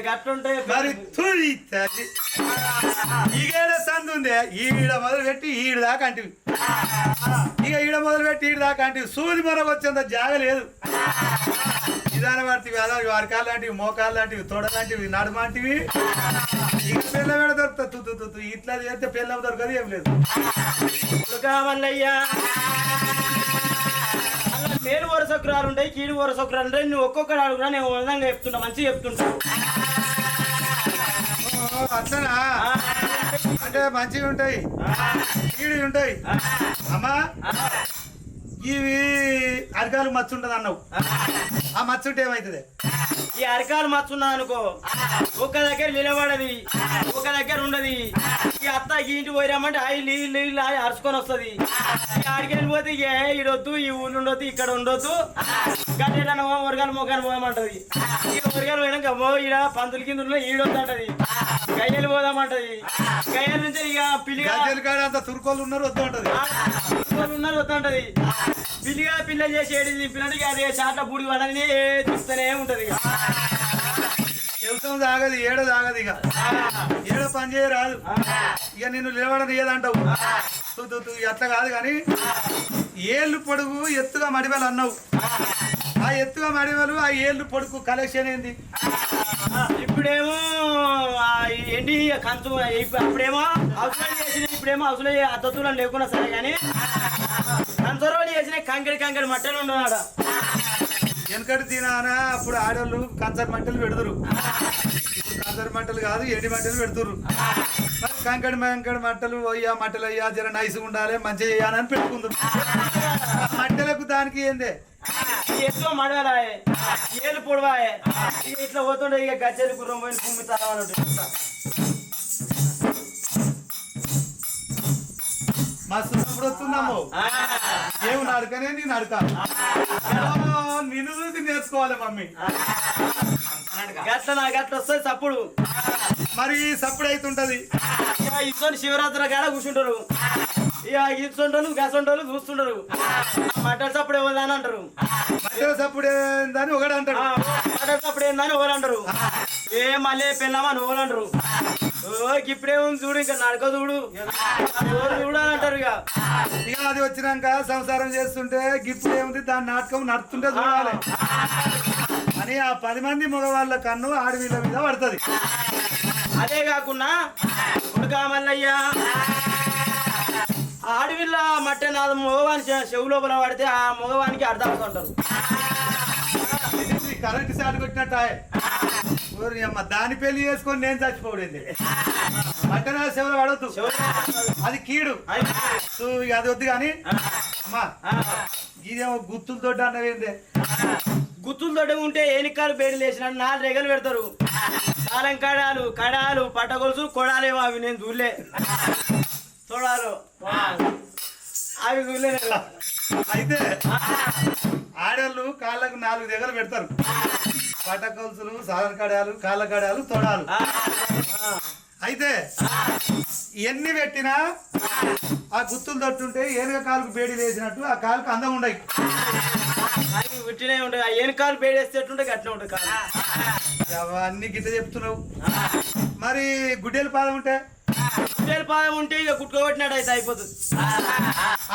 Speaker 3: గట్టుంటే
Speaker 2: మరి ఈగేడ సందు ఉంది ఈడ మొదలు పెట్టి ఈడ దాకా అంటివి ఇక ఈడ మొదలు పెట్టి ఈడ దాకా అంటివి సూది మరొక వచ్చేంత జాగ లేదు నిదాన పడుతుంది అలా వారికాలు లాంటివి మోకాలు లాంటివి తొడ లాంటివి నడుమాంటివి ఇక పిల్ల వేడ దొరుకుతుంది ఇట్లా చేస్తే పిల్ల దొరకదు ఏం లేదు
Speaker 3: మల్లయ్యా అలా మేలు వరుసకురాలు ఉంటాయి కీడు వరుసకురాలు ఉంటాయి నువ్వు ఒక్కొక్కరు అడుగురా నేను విధంగా చెప్తుంటా మంచిగా చెప్తుంటా
Speaker 2: అట్లనా అంటే మంచిగా ఉంటాయి కీడు ఉంటాయి అమ్మా ఇవి అరకాలు మచ్చు ఉంటుంది అన్నావు ఆ మచ్చు ఉంటే ఏమవుతుంది
Speaker 3: ఈ అరకాలు మచ్చున్నా అనుకో ఒక దగ్గర నిలబడది ఒక దగ్గర ఉండదు ఈ అత్త ఈ ఇంటి పోయిరామంటే అవి నీళ్ళు అరుచుకొని వస్తుంది ఆడికి వెళ్ళిపోతే ఈడొద్దు ఈ ఊళ్ళు ఉండొద్దు ఇక్కడ ఉండొద్దు గడ్డ వర్గాలు మొగాలు పోదామంటది ఈ వర్గాలు పోయినాక ఈడ పంతుల కింద ఈడొద్దు అంటది గయ్యలు పోదామంటది గయ్యల నుంచి ఇక పిల్లిగా
Speaker 2: అంత తురుకోళ్ళు ఉన్నారు వద్దు ఉంటది
Speaker 3: ఉన్నారు వద్దంటది పిల్లిగా పిల్ల చేసి ఏడు నింపినట్టు అదే చాట్ల బూడి పడని చూస్తూనే ఉంటది ఇక
Speaker 2: వ్యవసాయం తాగదు ఏడ తాగదు ఇక ఏడ పని చేయరాదు ఇక నిన్ను నిలబడని ఏదంటావు అట్లా కాదు కానీ ఏళ్ళు పొడుగు ఎత్తుగా మడివలు అన్నావు ఆ ఎత్తుగా మడివలు ఆ ఏళ్ళు పొడుగు కలెక్షన్ ఏంది
Speaker 3: ఇప్పుడేమో ఏంటి కంచు అప్పుడేమో అవసరం చేసిన ఇప్పుడేమో అవసరం అద్దతులను లేకున్నా సరే కానీ కంచరోళ్ళు చేసిన కంకడి మట్టలు ఉండదు
Speaker 2: వెనకటి తినానా అప్పుడు ఆడవాళ్ళు కంచర్ మంటలు పెడుతురు ఇప్పుడు కంచర్ మంటలు కాదు ఎండి మంటలు పెడుతురు మరి కంకడి మంటలు అయ్యా మట్టలు అయ్యా జర నైస్గా ఉండాలి మంచిగా చేయాలని పెట్టుకుందరు మంటలకు దానికి ఏందే
Speaker 3: ఎక్కువ మడవలాయే ఏళ్ళు పొడవాయే ఇక ఇట్లా పోతుండే ఇక గజ్జలు గుర్రం పోయిన భూమి తావాలంటే
Speaker 2: మా సున్నప్పుడు వస్తున్నాము ఏమి నడకనే నేను నడక నిన్ను చూసి నేర్చుకోవాలి మమ్మీ
Speaker 3: గట్ల వస్తుంది సప్పుడు
Speaker 2: మరి సప్పుడు అవుతుంటది
Speaker 3: ఇతో శివరాత్రి కాడ కూర్చుంటారు ఇక ఇస్తుంటారు గసంటోళ్ళు చూస్తుంటారు మటన్ సప్పుడు ఇవ్వదని అంటారు
Speaker 2: మధ్యలో సప్పుడు ఏందని ఒకడు అంటాడు
Speaker 3: మటన్ సప్పుడు ఏందని ఒకరు అంటారు ఏ మళ్ళీ పెళ్ళామని ఒకరు అంటారు ఇప్పుడేముంది చూడు ఇంకా నడక చూడు చూడు అని అంటారు
Speaker 2: ఇక అది వచ్చినాక సంసారం చేస్తుంటే గిప్పుడు ఏముంది దాని నాటకం నడుస్తుంటే చూడాలి అని ఆ 10 మంది మగవాళ్ళ కన్ను ఆడవిళ్ళ మీద పడుతుంది
Speaker 3: అదే కాకుండా ఉడకా మల్లయ్యా ఆడవిళ్ళ మట్టే నాది మగవాని చెవు లోపల పడితే ఆ మగవానికి అర్థం అవుతుంటారు
Speaker 2: కరెంట్ షాట్ కొట్టినట్టు అమ్మ దాని పెళ్లి చేసుకొని నేను చచ్చిపోయింది మట్టన చెవులు పడవద్దు అది కీడు అది వద్దు కానీ అమ్మా ఇదేమో గుత్తులతో అన్నవేందే
Speaker 3: గుత్తులతో ఉంటే ఏనికాలు బేడీలు వేసినట్టు 4 రేగలు పెడతారు కాలం కడాలు పట్టగొలుసు కొడాలేమో అవి నేను చూడలే చూడాలు అవి చూడలే
Speaker 2: అయితే ఆడళ్ళు కాళ్ళకు 4 దిగలు పెడతారు పట్టకొలుసులు సాధన కడాలు కాళ్ళ కడాలు తొడాలు అయితే ఎన్ని పెట్టినా ఆ గుత్తులు తట్టుంటే ఏనుగ కాలుకు బేడి వేసినట్టు ఆ కాలుకు అందం ఉండయి
Speaker 3: అవి విట్టినే ఉంటాయి ఆ ఏనుకాలు బేడేసేటుంటే గట్టినే ఉంటాయి కాదు
Speaker 2: అన్ని గిట్ట చెప్తున్నావు మరి గుడ్డెల పాదం ఉంటే
Speaker 3: గుడ్డెల పాదం ఉంటే ఇక గుట్టుకోబట్టినట్టు అయితే అయిపోతుంది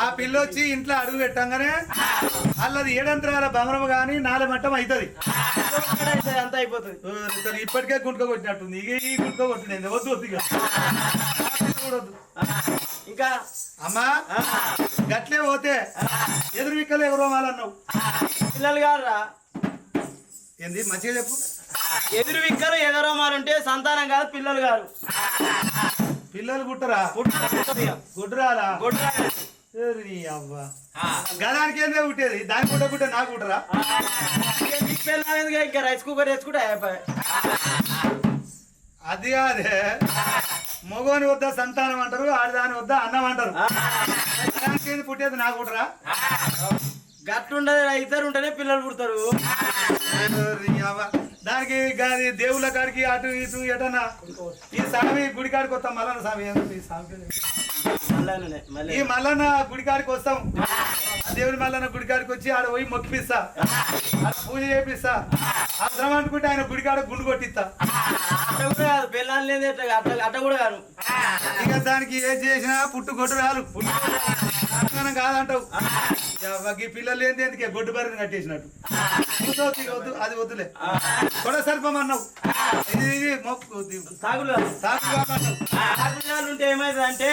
Speaker 2: ఆ పిల్ల వచ్చి ఇంట్లో అడుగు పెట్టంగానే అల్లది 7 అంతరాల బమరం కానీ 4 మట్టం అవుతుంది
Speaker 3: అంత అయిపోతుంది
Speaker 2: ఇప్పటికే గుంటుక కొట్టినట్టుంది ఇక ఈ గుంటుక కొట్టినది వద్దు వద్దు ఇక వద్దు
Speaker 3: ఇంకా
Speaker 2: అమ్మా గట్లే పోతే ఎదురు విక్కలు ఎవరో వాళ్ళన్నావు
Speaker 3: పిల్లలు గారా
Speaker 2: ఏంది మంచిగా చెప్పు
Speaker 3: ఎదురు విక్కలు ఎగరో మారుంటే సంతానం కాదు పిల్లలు గారు
Speaker 2: పిల్లలు గుట్టరా గుడ్రాలా అవ్వ గదానికి ఏందే పుట్టేది దాని పుట్ట నాకు కుట్టరా
Speaker 3: ఇంకా రైస్ కుక్కర్ వేసుకుంటే అయిపోయి
Speaker 2: అది కాదే మగోని వద్ద సంతానం అంటారు ఆడదాని వద్ద అన్నం అంటారు గదానికి ఏంది పుట్టేది నాకు కుట్టరా
Speaker 3: గట్టుండదు ఇద్దరు ఉంటేనే పిల్లలు పుడతారు
Speaker 2: దానికి దేవుళ్ళ కాడికి అటు ఇటు ఎటన్నా ఈ స్వామి గుడి కాడికి వస్తాం మల్లన్న స్వామి ఈ మల్లన్న గుడి కాడికి వస్తాం దేవుని మల్లన్న గుడికాడికి వచ్చి ఆడ పోయి మొక్కిపిస్తా, ఆడ పూజ చేపిస్తా, అవసరం అనుకుంటే ఆయన గుడికాడ గుండు కొట్టిస్తా.
Speaker 3: అట్ట కూడా కాదు, పెళ్ళాలి లేదు అట్ట కూడా కాదు.
Speaker 2: ఇక దానికి ఏం చేసినా పుట్టు కొట్టు రాలు, పుట్టు కాదంటావు. ఈ పిల్లలు ఏంది ఎందుకే గొడ్డు బరిని కట్టేసినట్టు వద్దు, అది వద్దులే. కొడ సర్పం అన్నావు, ఇది
Speaker 3: సాగుడుగాలు ఉంటే ఏమైతుంది అంటే,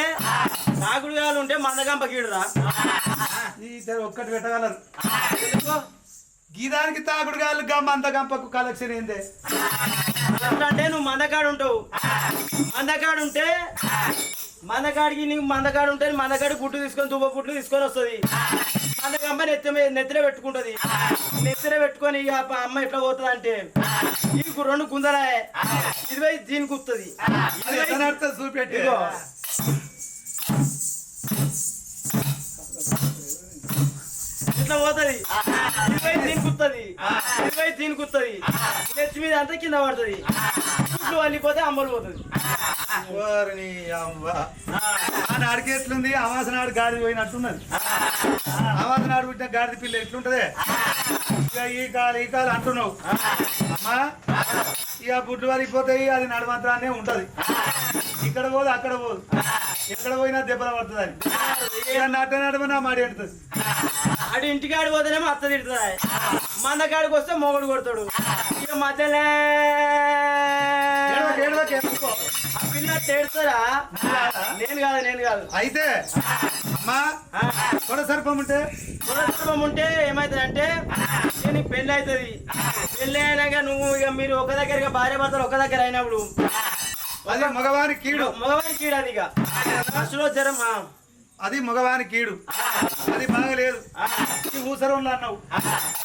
Speaker 3: సాగుడుగాలు ఉంటే మందగంప కీడురా.
Speaker 2: ఒక్కటి పెట్టగలరు. గీదానికి తాగుడు గాలు మందగంపకు కలెక్షన్ ఏందే
Speaker 3: అంటే నువ్వు మందకాడు ఉంటావు. మందకాడు ఉంటే మందకాడికి నీకు మందకాడు ఉంటే మందకాడి పుట్టు తీసుకొని దుబ్బ పుట్లు తీసుకొని వస్తుంది. మందగంప నెత్తిన పెట్టుకుంటది. నెత్తిన పెట్టుకొని ఇక అమ్మ ఎట్లా పోతుంది అంటే, నీకు 2 గుందరాయే, 20 దీనికి వస్తుంది.
Speaker 2: చూపెట్టి
Speaker 3: ఇట్లా పోతుంది, 20 దీనికి వస్తుంది, 20 దీనికి వస్తుంది. నెత్తి మీద అంతా కింద పడుతుంది. పుట్లు వెళ్ళిపోతే అమ్మలు పోతుంది.
Speaker 2: నాడికి ఎట్లుంది, అమాస నాడు గాడి పోయినట్టున్నది. అమాస నాడు పుట్టిన గాడిద పిల్ల ఎట్లుంటదే, ఇక ఈ కాలు అంటున్నావు. అమ్మా ఇక పుట్లు వరిగిపోతాయి, అది నడమంత్రాన్నే ఉంటది. ఇక్కడ పోదు అక్కడ పోదు, ఎక్కడ పోయినా దెబ్బలు పడుతుంది. అని నట్ట నడమ నా మాడి అంటుంది.
Speaker 3: అటు ఇంటికాడి పోతేనేమో అత్త తిడుతుంది, మందకాడికి వస్తే మొగుడు కొడతాడు. ఇక మధ్యలో ఆ పిల్ల తేడుతారా? నేను కాదు.
Speaker 2: అయితే అమ్మా కొడ సర్పం
Speaker 3: ఉంటే ఏమవుతుంది అంటే, నీకు పెళ్లి అవుతుంది. పెళ్లి అయినాక నువ్వు ఇక మీరు ఒక దగ్గర భార్య భర్తలు ఒక దగ్గర అయినప్పుడు
Speaker 2: అది మగవారి కీడు
Speaker 3: అది ఇక ఫస్ట్లో జ్వరం,
Speaker 2: అది మగవాని కీడు, అది బాగలేదు. ఊసరంలో అన్నావు,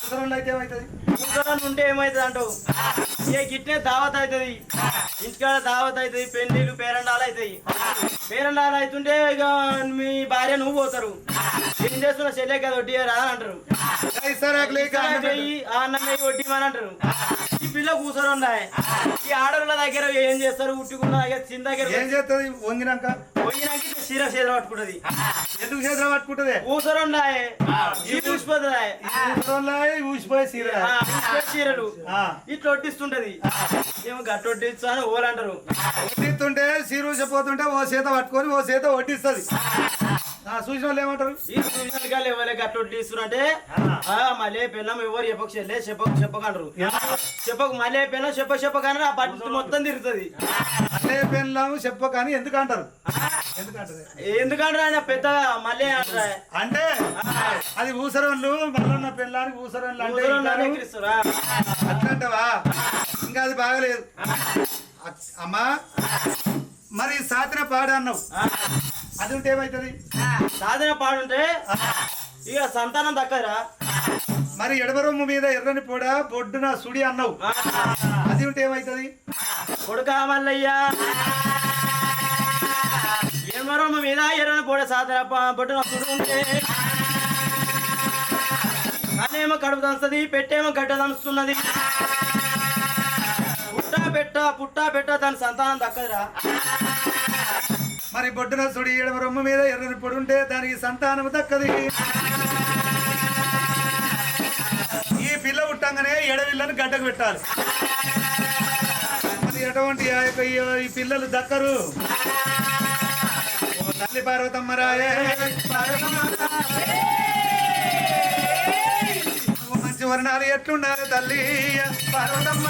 Speaker 2: ఊసరంలో అయితే ఏమవుతుంది?
Speaker 3: ఊసరంలో ఉంటే ఏమవుతుంది అంటావు? ఏ గిట్నే దావత్ అవుతుంది, ఇంటికాడ దావత్ అవుతుంది, పెళ్లిళ్ళు పేరండాలు అవుతాయి. పేరండాలు అవుతుంటే ఇక మీ భార్య నువ్వు పోతారు. ఏం చేస్తున్నా చెల్లె కదా వడ్డీ రా అంటారు. అన్నం వడ్డీమని అంటారు. ఈ పిల్ల కూర్చొని ఉన్నాయి. ఈ ఆడవాళ్ళ దగ్గర ఏం చేస్తారు? ఉట్టుకున్న దగ్గర చిన్న దగ్గర
Speaker 2: ఏం చేస్తుంది? వంగినాక
Speaker 3: చీర చేతులు పట్టుకుంటది.
Speaker 2: ఎందుకు చేతులు పట్టుకుంటది?
Speaker 3: ఊసరు ఉన్నాయి, ఊసిపోతున్నాయి,
Speaker 2: ఊసిపోయే
Speaker 3: చీరలు ఇట్లా వడ్డిస్తుంటది. ఏమో గట్టు వడ్డిస్తా అని ఓలు అంటారు.
Speaker 2: వడ్డిస్తుంటే చీర ఊసిపోతుంటే ఓ చేత పట్టుకొని ఓ చేత వడ్డిస్తుంది. చూసిన వాళ్ళు ఏమంటారు?
Speaker 3: ఈ సూచనలు ఎవరే గట్టు వడ్డిస్తున్నంటే, మళ్ళీ పిల్లం ఎవరు చెప్పకు చెల్లె చెప్పకంటారు. చెప్పకు మళ్ళీ పిల్లం చెప్పకని ఆ పట్టు మొత్తం తిరుగుతుంది.
Speaker 2: మళ్ళీ పిల్లం చెప్పకని ఎందుకంటారు?
Speaker 3: ఎందుకంటారు ఆయన పెద్దగా మళ్ళీ అంటారా
Speaker 2: అంటే అది ఊసరోళ్ళు మళ్ళీ పిల్లానికి ఊసరోళ్ళు అంటే అట్లంటవా? ఇంకా అది బాగలేదు. అమ్మా మరి సాధన పాడు అన్నావు, అది ఉంటే ఏమవుతుంది?
Speaker 3: సాధన పాడుంటే ఇక సంతానం దక్కరా.
Speaker 2: మరి ఎడమరొమ్ము మీద ఎర్రని పొడ బొడ్డున సుడి అన్నావు, అది ఉంటే ఏమవుతుంది?
Speaker 3: కొడుకా మల్లయ్యా, ఎడమరొమ్ము మీద ఎర్రని పొడ సాధన బొడ్డున సుడి ఉంటే కన్నేమో కడుపు దంచుతుంది, పెట్టేమో గడ్డ దంచుతున్నది. పుట్టా పెట్ట దాని సంతానం దక్కదురా.
Speaker 2: మరి బొడ్డున సుడి ఎడమ రొమ్ము మీద ఎర్రని పొడి ఉంటే దానికి సంతానం దక్కది. ఈ పిల్ల పుట్టంగానే ఎడవిళ్ళని గడ్డకు పెట్టాలి. మరి ఎటువంటి ఈ పిల్లలు దక్కరు. తల్లి పార్వతమ్మ రాయే, మంచి వర్ణాలు ఎట్లుండాలి తల్లి పార్వతమ్మ.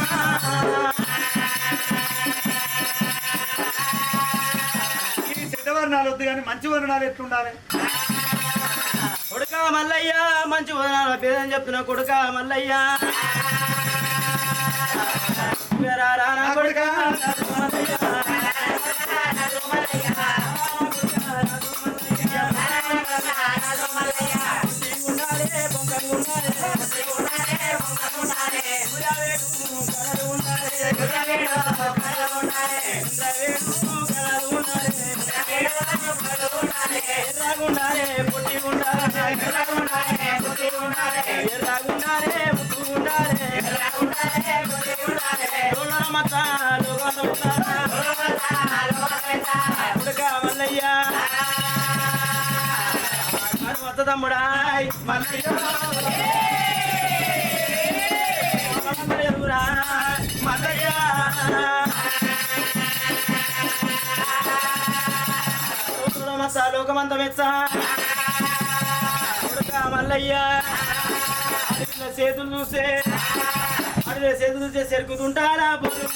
Speaker 2: వర్ణాలు వద్దు కానీ మంచి వర్ణాలు ఎట్లుండాలి?
Speaker 3: కొడుక మల్లయ్య మంచి వర్ణాలు పేదని చెప్తున్నా. కొడుక మల్లయ్య కొడుక ఎర్రగుండాలే పుట్టి ఉండాలే, ఎర్రగుండాలే ముట్టుగుండాలే, ఎర్రగుండాలే పుట్టి ఉండాలే, మచ్చ లోగంత మల్లయ్య ఎరుగురా మల్లయ్య లోకమంత మెచ్చ మల్లయ్య చేతులు చూసే అడిగే చేతులు చూసే చెరుకుతుంటారా చేతులు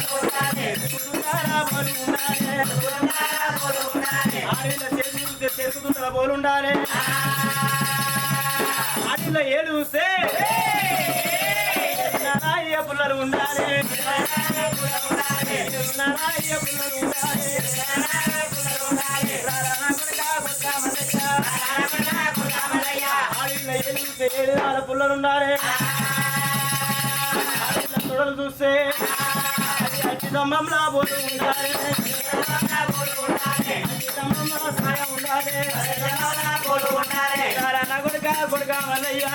Speaker 3: చూసే చెరుకుతుంటారా పోలుండాలి అడిలో ఏడు చూస్తే నారాయ పుల్లలు ఉండాలి నారాయ పుల్లలు ఉండాలి ఏడు పుల్లలు ఉండాలి తొడలు చూస్తే అట్టి స్తంభంలో పోలు ఉండాలి సాయం ఉండాలి కొడుక మల్లయ్య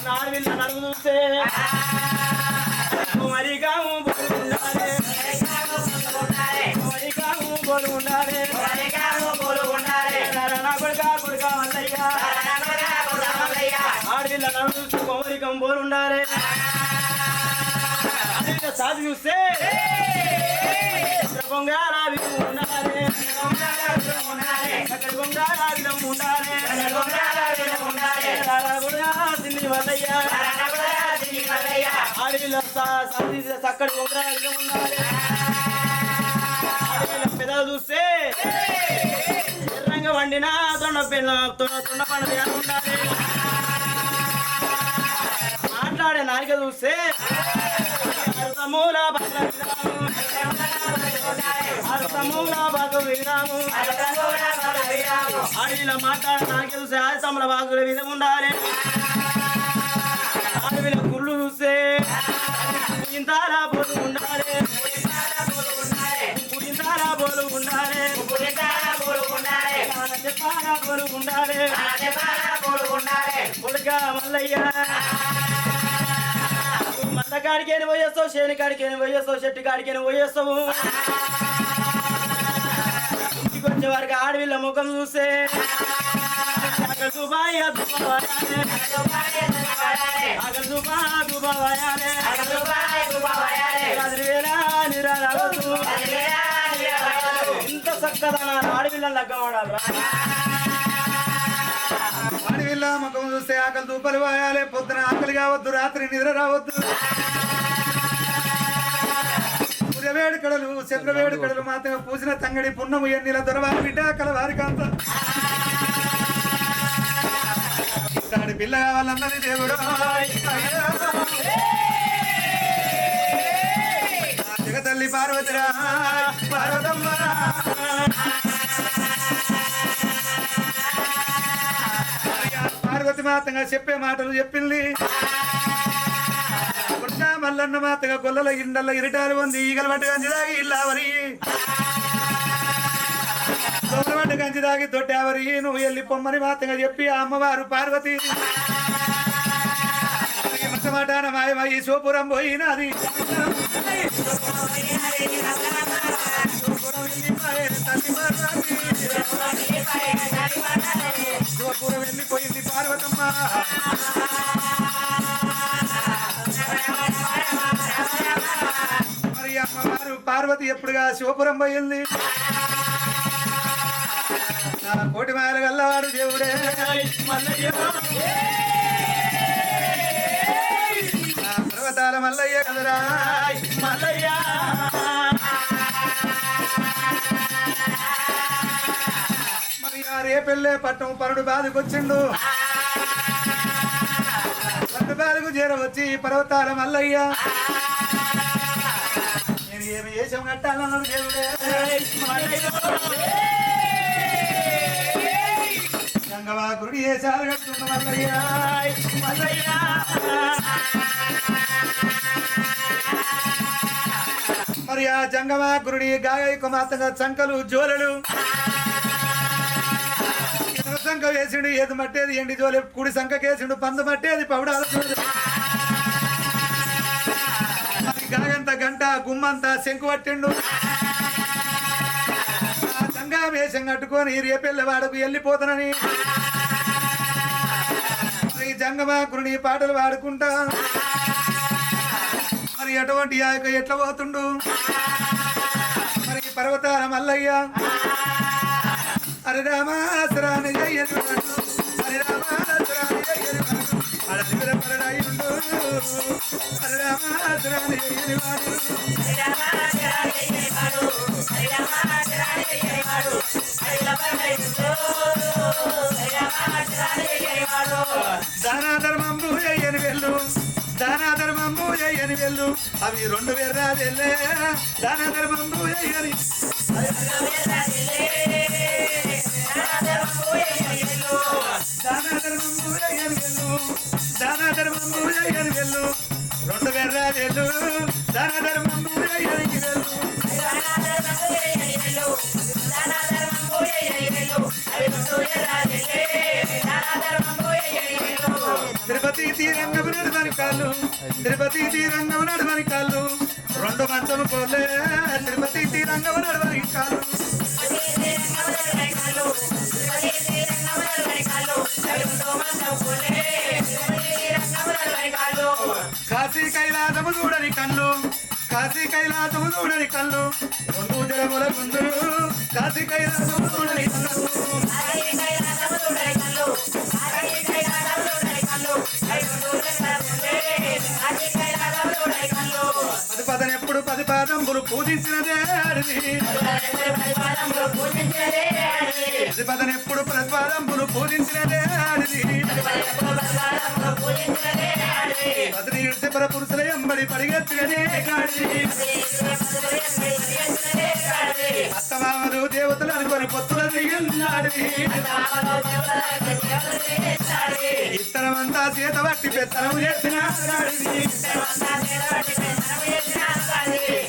Speaker 3: నాలుగు నలుగు చూస్తే మరిగాము బోలు ఉండాలి మరిగాము బోలు ఉండాలి కొడుక మల్లయ్య ఆడపిల్ల నన్ను చూస్తూ కొమరికం బోలు ఉండాలి అదే సాధి చూస్తే బొంగాల విధం ఉండాలి బొంగాల విధం ఉండాలి తిండి మల్లయ్య ఆడపిల్ల సాధి చక్కటి బొంగాల విధం ఉండాలి ఆడపిల్ల పెదలు చూస్తే ఎర్రంగా వండిన తొండ పండుగ ఉండాలి మాట్లాడే నాలుక చూస్తే అర్థమూల విరాము అడవిలో మాట్లాడే నాలుక చూస్తే ఆదితమ్ముల బాగుల విధం ఉండాలి అడవిలో గుళ్ళు చూస్తే ఇంతారా బోలు ఉండాలి ఇంతారా బోలు ఉండాలి కొడుక మల్లయ్య మంద కాడికేని పోయేస్తావు శేని కాడికేని పోయేస్తావు చెట్టు కాడికేని పోయేస్తావు ఇంటికి వచ్చే వారికి ఆడవిళ్ళ ముఖం చూస్తే అక్కడ దుబాయ్ ఇంత చక్కదన ఆడవిళ్ళ లగ్గం ఆడాలి
Speaker 2: అడవిల్ల ముఖం చూస్తే ఆకలి దూపలు పోయాలి పొద్దున ఆకలి కావద్దు రాత్రి నిద్ర రావద్దు సూర్యవేడి కడలు చంద్రవేడి కడలు మాత్రమే పూసిన తంగడి పున్నము ఎన్నిల దొరవారి బిడ్డ కలవారికి అంత ఇస్తాడి పిల్ల కావాలన్నది దేవుడు జగతల్లి పార్వతిరా పార్వతమ్మ పార్వతి మాతంగా చెప్పే మాటలు చెప్పింది మల్లన్న మాతగా గొల్లల ఇండల్ల ఇరిటాలు ఉంది ఈగల పట్టు గంజి దాగి ఇల్లావరి దొంగల పట్టు గంజి దాగి దొడ్డావరి నువ్వు వెళ్ళి పొమ్మని మాతంగా చెప్పి ఆ అమ్మవారు పార్వతి మాటాన మాయమయ్యి సోపురం పోయినది సోపురం వెళ్ళిపోయింది పార్వతమ్మ మరి అమ్మవారు పార్వతి ఎప్పుడుగా శివపురం పోయింది కోటి మాయల గల్లవాడు దేవుడే పర్వతాల మల్లయ్య కదరా మల్లయ్య మరి ఆ రేపెళ్ళే పట్టం పరుడు బాధకొచ్చిండు పరుడు బాధకు చేరవచ్చి పర్వతాల మల్లయ్య నేను ఏమి వేషం కట్టాలన్నాడు దేవుడే గంగవా గుడి వేసాలు కట్టున్న మల్లయ్య మల్లయ్య మరి ఆ జంగమా గురుడి గాయకు మాతంగా చంకలు జోలలు సంఖ వేసిండు ఏది మట్టేది ఎండి జోలె కుడి సంఖకేసిండు పందు మట్టేది పౌడాల గాయంత గంట గుమ్మంతా శంకు పట్టిండు ఆ జంగా వేషం కట్టుకొని రేపెళ్ళవాడకు వెళ్ళిపోతానని ఈ జంగమాకుని పాటలు పాడుకుంటా మరి అటువంటి ఆ యొక్క ఎట్లా పోతుండు మరి పర్వతాల మల్లయ్య హరి రామాసరాని జయ్యను హరి రామాసరాని జయ్యను అడవిల పరడాయుండు హరి రామాసరాని జయ్యను దానా ధర్మంబు జయ్యని వెళ్ళు దానా ధర్మంబు జయ్యని వెళ్ళు అవి రెండు వేర్రాజెల్లే దానా ధర్మంబు జయ్యని దానా ధర్మంబు జయ్యని వెళ్ళు దానా ధర్మంబు జయ్యని వెళ్ళు రెండు వేర్రాజెల్లు దానా ధర్మంబు జయ్యని వెళ్ళు తిరుపతి తీరంగము నడుమని కాళ్ళు తిరుపతి తీరంగము నడుమని కాళ్ళు రెండు మంచము పోలే తిరుపతి తీరంగము నడుమని కాళ్ళు కాశీ కైలాసము చూడని కళ్ళు కాశీ కైలాసము చూడని కళ్ళు రెండు జలముల ముందు కాశీ కైలాసము చూడని కళ్ళు పదనెప్పుడు పది పాదంబులు పూజించినదే పదనెప్పుడు పది పాదంబులు పూజించినదే పదని ఇడిసిపర పురుషుల ఎంబడి పరిగెత్తినదే అత్తమామలు దేవతలు అనుకొని పొత్తుల దిగున్నాడివి ఇత్తనమంతా చేత పట్టి పెత్తనము చేసిన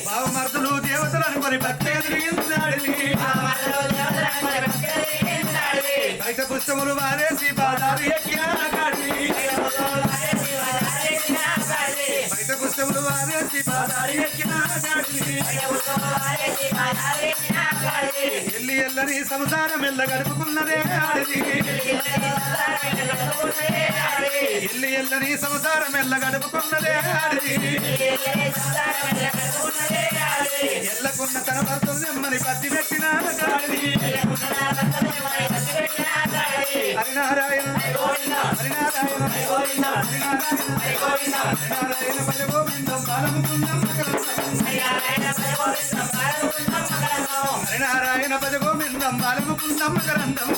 Speaker 2: బావమర్దులు దేవతలు అనుకొని భక్తి తిరిగిందాడివి బయట పుస్తములు వారేసి బాధారు ఎక్కిన బయట పుస్తములు వారేసి బాధారు ఎక్కిన ఎల్లి ఎల్లని సంసారం ఎల్ల గడుపుకున్నదే ఆడిది ఎల్లి ఎల్లని సంసారం ఎల్ల గడుపుకున్నదే ఆడిది ఎల్లకున్న తన భర్తలు నెమ్మని పత్తి పెట్టిన హరినారాయణ హరినారాయణ హరినారాయణ పద గోవిందం బాలముకుందం హరినారాయణ పద గోవిందం బాలముకుందం మకరందం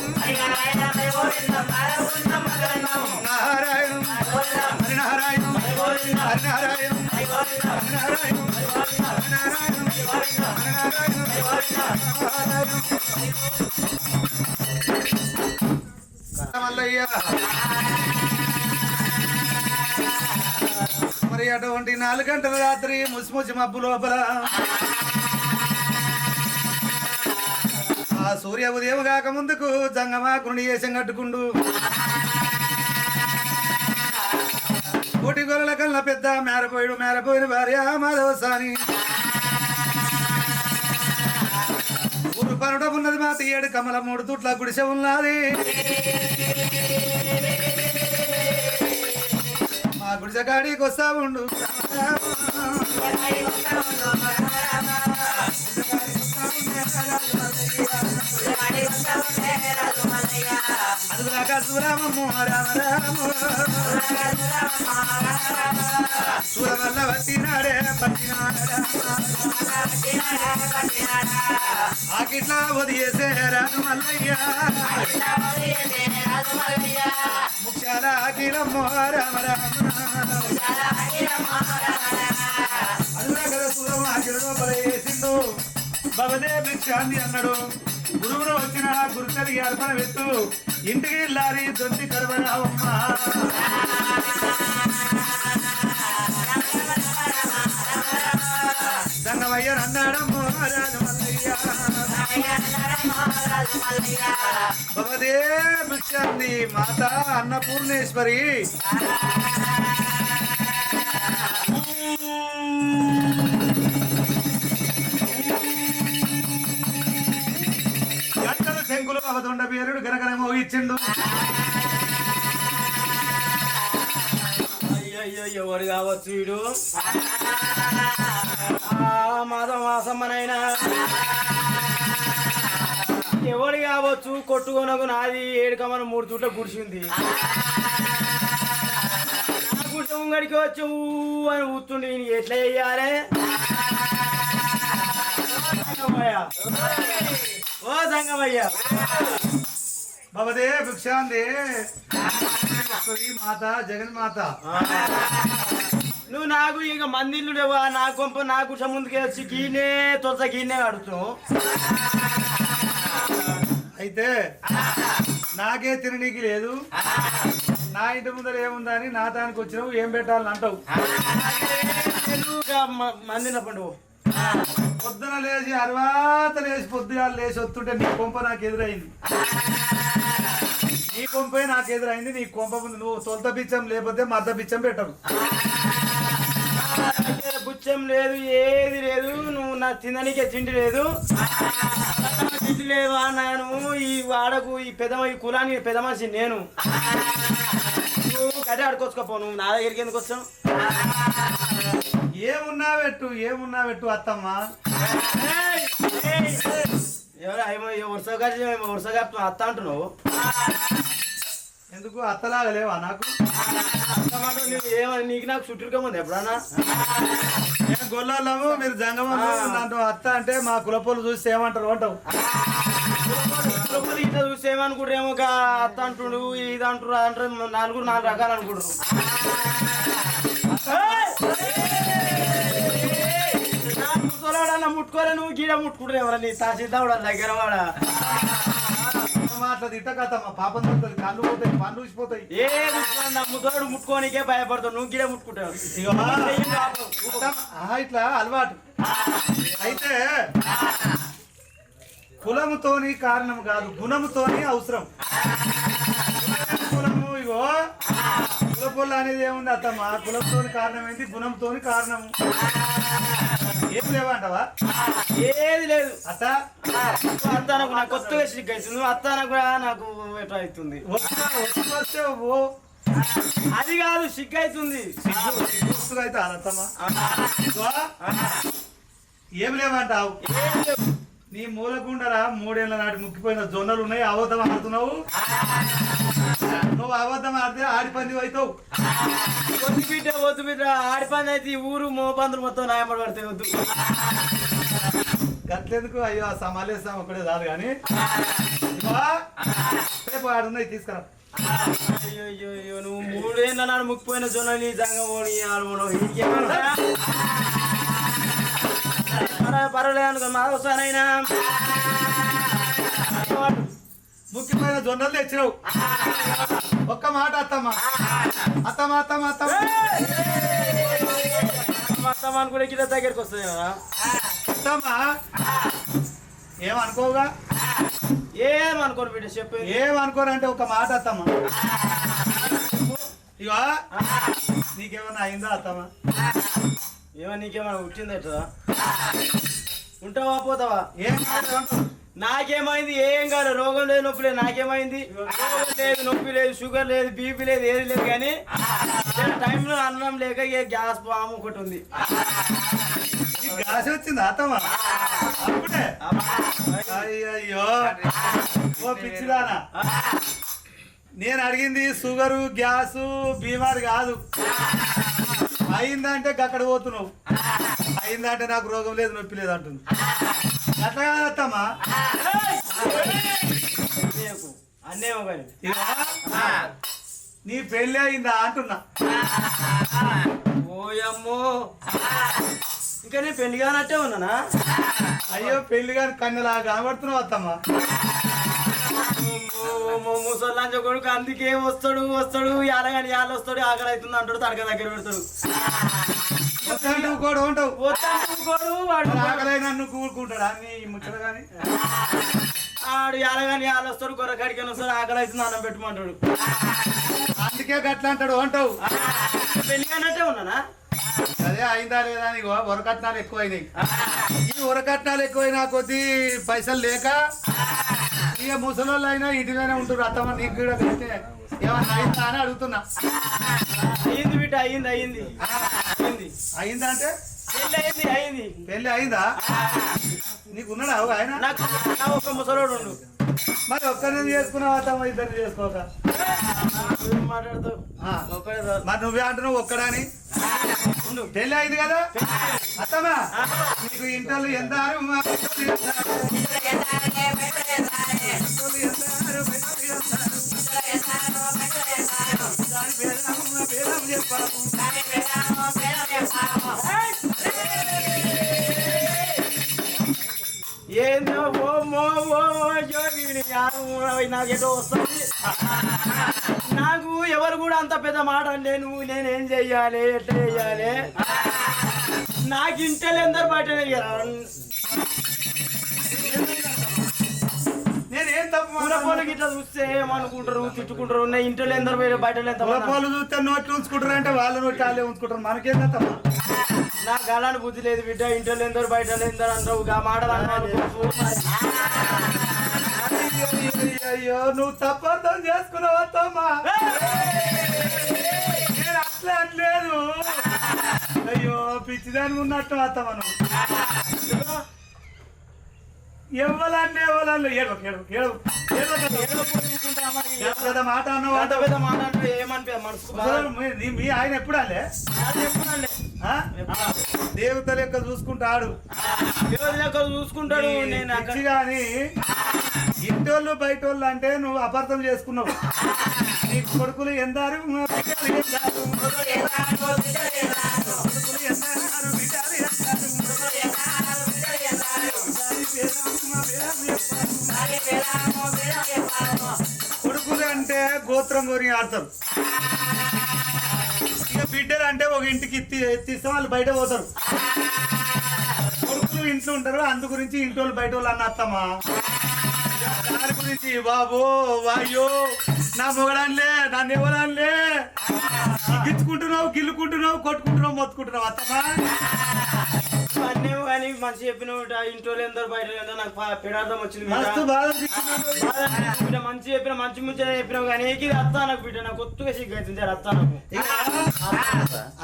Speaker 2: నారాయణ హరినారాయణ హరినారాయణ హరినారాయణ మల్లయ్య మరి అటువంటి 4 గంటల రాత్రి ముసిముసి మబ్బు లోపల ఆ సూర్య ఉదయం కాక ముందుకు జంగమాకుని వేషం కట్టుకుండు కోటి గొర్రెల కన్నా పెద్ద మేరపోయిన భార్య మాధవసాని ఊరు పనుడ ఉన్నది మా 7 కమల 3 తుట్ల గుడిసె ఉన్నది మా గుడిసె కాడికి వస్తా ఉండు అదులాక సూరామమ్మ రామ రామ సూర వల్ల పట్టినాడే ఆకిట్లా వదిలేసే రాజు మల్లయ్య ముఖ్యాల అఖిలమ్మ రామ రామ అదులా కదా సూరం ఆకిల లోపల వేసిండు భవదే భిక్షాంది అన్నాడు గురువును వచ్చిన గురుతరికి అర్పణ పెట్టు ఇంటికి వెళ్ళాలి దొంతి కడవరావమ్మ దంగమయ్య అన్నాడమ్మ రాజు మల్లయ్య భవదే భిక్షాంది మాత అన్నపూర్ణేశ్వరి దొండ పేరుడు గనకనేమో ఇచ్చిండు.
Speaker 3: అయ్యో ఎవరు కావచ్చు వీడు మాసమ్మనైనా ఎవరు కావచ్చు కొట్టుకొనకు నాది ఏడుకమని 3 చోట్ల గుడిచింది గుడి ముంగడికి వచ్చి అని ఊతుండి నేను ఎట్లా చెయ్యాలి ఓ సంగమయ్య
Speaker 2: బాబదే భిక్షాందే మాత జగన్మాత
Speaker 3: నువ్వు నాకు ఇక మందిళ్ళు లేవా నా కొంప నా కుష ముందుకే వచ్చి గీనే తొలస గీనే అడుగుతావు
Speaker 2: అయితే నాకే తిననీకి లేదు నా ఇంటి ముందర ఏముందా అని నా దానికి వచ్చినావు ఏం పెట్టాలని అంటావు
Speaker 3: మందిన పండు
Speaker 2: పొద్దున లేచి అర్వాత లేచి పొద్దుగాలు లేచి వస్తుంటే నీ కొంప నాకు ఎదురైంది నీ కొంపే నాకు ఎదురైంది నీ కొంప ముందు నువ్వు తొలత బిచ్చం లేకపోతే మద్ద బిచ్చం పెట్టవు
Speaker 3: బుచ్చం లేదు ఏది లేదు నువ్వు నా తిననీకే తిండి లేదు తిండి లేవా నేను ఈ వాడకు ఈ ఈ కులానికి పెద్ద మనిషి నేను నువ్వు గడ్డ ఆడుకోవచ్చుకోపో నువ్వు నా దగ్గరికి ఎందుకు వచ్చావు
Speaker 2: ఏమున్నా పెట్టు అత్తమ్మ
Speaker 3: వరుసగా అత్త అంటున్నావు
Speaker 2: ఎందుకు అత్తలాగా లేవా నాకు
Speaker 3: ఏమని నీకు నాకు చుట్టూరుకోమంది ఎప్పుడన్నా
Speaker 2: గొల్లము మీరు జంగమము నన్ను అత్త అంటే మా కులపోలు చూసి ఏమంటారు అంటావు
Speaker 3: ఇట్లా చూసి ఏమనుకుంటారు ఏమో అత్త అంటుడు ఇది అంటారు అంటారు 4 రకాలు అనుకుంటారు ముసలాడన్నా ముట్టుకోలే నువ్వు గీడ ముట్టుకుంటారు ఎవరన్నా నీ తహసీల్దార్ దగ్గర వాడ
Speaker 2: అట్లా తిట్టకత్తమ్మ పాపం దొరుకుతుంది కళ్ళు పోతాయి పనులు ఊసిపోతాయి
Speaker 3: ఏ ముసలాడు ముట్టుకోనికే భయపడతావు నువ్వు గీడ ముట్టుకుంటావు
Speaker 2: ఇట్లా అలవాటు అయితే కులముతోని కారణం కాదు గుణముతోని అవసరం కులము ఇగో కులపొల్ల అనేది ఏముంది అత్తమ్మ కులంతోని కారణం ఏంటి గుణంతోని కారణము ఏం లేవంటావా
Speaker 3: ఏది లేదు
Speaker 2: అత్త
Speaker 3: అత్త నాకు నాకు కొత్తగా సిగ్గు అవుతుంది నువ్వు అత్త నాకు నాకు ఎట్లా అవుతుంది
Speaker 2: వస్తే ఓ
Speaker 3: అది కాదు సిగ్గు అవుతుంది
Speaker 2: సిగ్గు అయితే అత్తమ్మ ఏం లేవంటావు నీ మూలకుండరా 3 ఏళ్ల నాటి ముక్కిపోయిన జొన్నలు ఉన్నాయి అబద్ధం ఆడుతున్నావు నువ్వు అబద్ధం ఆడితే ఆడి పంది అవుతావు
Speaker 3: వద్దు బిడ్డ ఆడి పని అయితే ఈ ఊరు మోపందులు మొత్తం నాయపడి పడితే వద్దు
Speaker 2: గట్లెందుకు అయ్యో ఆ సమాలేస్తాం ఒకటే రాదు కానీ రేపు ఆడున్నాయి తీసుకురా
Speaker 3: అయ్యో నువ్వు 3 ఏళ్ళ నాడు ముక్కిపోయిన జొన్న నీ జంగ పోని ఆడమో ఇంకేమన్నా పర్వాలేదు అనుకో మాదవసానైనా
Speaker 2: ముఖ్యమైన జొన్నలు తెచ్చినావు ఒక్క మాట అత్తమ్మ అత్తమ్మ అత్తమ్మ అత్తమ్మ
Speaker 3: అత్తమ్మ అనుకుంటే గిట్ల దగ్గరికి వస్తుంది కదా
Speaker 2: అత్తమ్మ ఏమనుకోవుగా
Speaker 3: ఏమనుకోరు బిడ్డ చెప్పు
Speaker 2: ఏమనుకోరంటే ఒక మాట అత్తమ్మ ఇగో నీకేమన్నా అయిందా అత్తమ్మ
Speaker 3: నీకేమన్నా పుట్టిందట ఉంటావా పోతావా
Speaker 2: ఏం
Speaker 3: నాకేమైంది ఏం కాదు రోగం లేదు నొప్పి లేదు నాకేమైంది రోగం లేదు నొప్పి లేదు షుగర్ లేదు బీపీ లేదు ఏది లేదు కానీ టైంలో అన్నం లేక గ్యాస్ పాము ఒకటి ఉంది
Speaker 2: గ్యాస్ వచ్చింది అత్తమ్మ అప్పుడే అయ్యో ఓ పిచ్చిదానా నేను అడిగింది షుగరు గ్యాసు బీమారి కాదు అయిందంటే అక్కడ పోతున్నావు అయిందంటే నాకు రోగం లేదు నొప్పి లేదు అంటుంది అట్లా కాదత్తమ్మా
Speaker 3: అన్నేమో కానీ
Speaker 2: నీ పెళ్ళి అయిందా అంటున్నా
Speaker 3: ఓయమ్మో ఇంకా నేను పెళ్లి కానట్టే ఉన్నానా
Speaker 2: అయ్యో పెళ్లి కాని కన్నులా కనబడుతున్నావు అత్తమ్మా
Speaker 3: ముసల్లాంచ కొడుకు అందుకే వస్తాడు యాలగాని యాళ్ళు వస్తాడు ఆకలి అవుతుంది అంటాడు తడక దగ్గర పెడతాడు
Speaker 2: కూడా ఉంటావు
Speaker 3: వాడు
Speaker 2: ఆకలైనా నువ్వు కూడుకుంటాడు అన్ని ముచ్చట కానీ
Speaker 3: ఆడు యాలగాని యాళ్ళు వస్తాడు గొర్రె కడికి వస్తాడు ఆకలి అవుతుంది అన్నం పెట్టమంటాడు
Speaker 2: అందుకే గట్లా అంటాడు అంటావు
Speaker 3: పెళ్లి కానట్టే ఉన్నానా
Speaker 2: అదే అయిందా లేదా నీకు ఉరకట్నాలు ఎక్కువైనాయి ఈ ఉరకట్నాలు ఎక్కువైనా కొద్దీ పైసలు లేక ఇక ముసలోళ్ళు అయినా ఇంటిలోనే ఉంటారు అత్తమ్మ నీకు కూడా పెడితే ఏమన్నా అయిందా అని అడుగుతున్నా.
Speaker 3: అయ్యింది బిడ్డ అయ్యింది అయ్యింది
Speaker 2: అయిందా అంటే
Speaker 3: అయ్యింది
Speaker 2: పెళ్ళి అయిందా? నీకు ఉన్నాడా ఆయన?
Speaker 3: నాకు ఒక ముసలోడు ఉండు.
Speaker 2: మరి ఒక్కరిని చేసుకున్నావు అత్తమ్మ, ఇద్దరు చేసుకోక
Speaker 3: మాట్లాడుతావు
Speaker 2: మరి నువ్వే అంటున్నావు ఒక్కడని. పెళ్ళి అయింది కదా అత్తమ్మ, నీకు ఇంట్లో ఎంత
Speaker 3: ఏందో నాకేటో వస్తుంది. నాకు ఎవరు కూడా అంత పెద్ద మాట అంటే నేనేం చెయ్యాలి ఎట్లా చెయ్యాలి? నాకు ఇంటెలు ఎందరు బయట
Speaker 2: నేనేం తప్పు
Speaker 3: పూలపోలకి ఇట్లా చూస్తే ఏమనుకుంటారు, తిట్టుకుంటారు. ఇంటెలు ఎందరు బయట
Speaker 2: పూలపోలు చూస్తే నోట్లు ఉంచుకుంటారు అంటే వాళ్ళ నోట్లు వాళ్ళే ఉంచుకుంటారు. మనకేందా తప్ప?
Speaker 3: నాకు అలాంటి బుద్ధి లేదు బిడ్డ. ఇంటెలు ఎందరు బయట ఎందరు అంటావు మాటలు అన్నావు.
Speaker 2: అయ్యో నువ్వు తప్పర్థం చేసుకున్నావు అత్తమ్మా. నేను అట్లా అనలేదు. అయ్యో పిచ్చిదాని ఉన్నట్టు అత్తమ్మ నువ్వు. ఎవరంటే మాట అన్నావు. మీ ఆయన ఎప్పుడు అలే దేవత లెక్క చూసుకుంటాడు.
Speaker 3: చూసుకుంటాడు. నేను
Speaker 2: కానీ ఇంటోళ్ళు బయటోళ్ళు అంటే నువ్వు అపార్థం చేసుకున్నావు. నీ కొడుకులు ఎందారు కొడుకులు అంటే గోత్రం కోరి ఆడతారు. ఇక బిడ్డలు అంటే ఒక ఇంటికి తీస్తే వాళ్ళు బయట పోతారు. కొడుకులు ఇంట్లో ఉంటారు. అందు గురించి ఇంటోళ్ళు బయట వాళ్ళు అన్న అత్తమ్మా. దాని గురించి బాబో వాయ్యో నా మొగడాన్లే నన్ను ఇవ్వడాన్లే గిచ్చుకుంటున్నావు, గిల్లుకుంటున్నావు, కొట్టుకుంటున్నావు, మొత్తుకుంటున్నావు అత్తమ్మా.
Speaker 3: అన్నేమో కానీ మంచి చెప్పినావు. ఇంట్లో ఎందరు బయట నాకు పెడార్థం వచ్చింది.
Speaker 2: మస్తు బాధ
Speaker 3: మంచి చెప్పిన మంచి ముంచే చెప్పినావు కానీ ఇది అత్త నాకు బిడ్డ. నాకు కొత్తగా సిగ్గుతుంది అత్త. నాకు